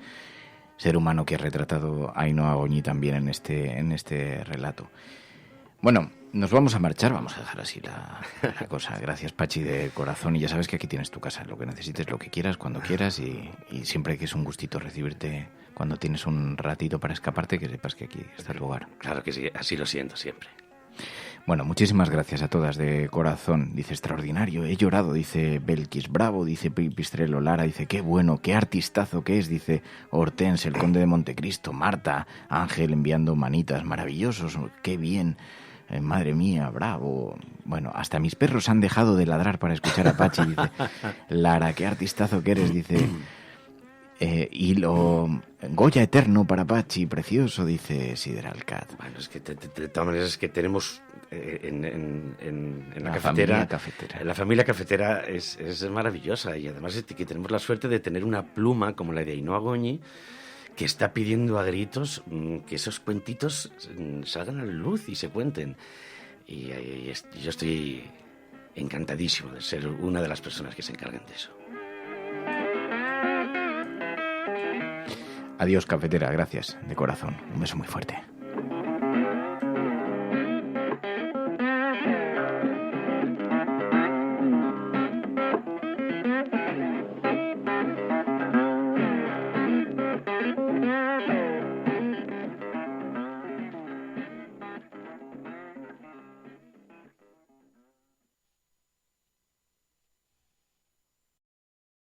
ser humano que ha retratado Ainhoa Goñi también en este relato. Bueno, nos vamos a marchar, vamos a dejar así la cosa. Gracias, Pachi, de corazón, y ya sabes que aquí tienes tu casa, lo que necesites, lo que quieras, cuando quieras, y siempre que es un gustito recibirte cuando tienes un ratito para escaparte, que sepas que aquí está el lugar. Claro que sí, así lo siento siempre. Bueno, muchísimas gracias a todas de corazón. Dice, extraordinario, he llorado, dice Belkis, bravo, dice Pipistrello, Lara, dice, qué bueno, qué artistazo que es, dice Hortense, el conde de Montecristo, Marta, Ángel enviando manitas, maravillosos, qué bien, madre mía, bravo. Bueno, hasta mis perros han dejado de ladrar para escuchar a Pachi, dice Lara, qué artistazo que eres, dice... y lo Goya eterno para Pachi, precioso, dice Sideralcat. Bueno, es que de todas maneras es que tenemos en la cafetera, la familia cafetera es maravillosa, y además es que tenemos la suerte de tener una pluma como la de Ainhoa Goñi, que está pidiendo a gritos que esos cuentitos salgan a la luz y se cuenten. Y yo estoy encantadísimo de ser una de las personas que se encargan de eso. Adiós, cafetera, gracias, de corazón. Un beso muy fuerte.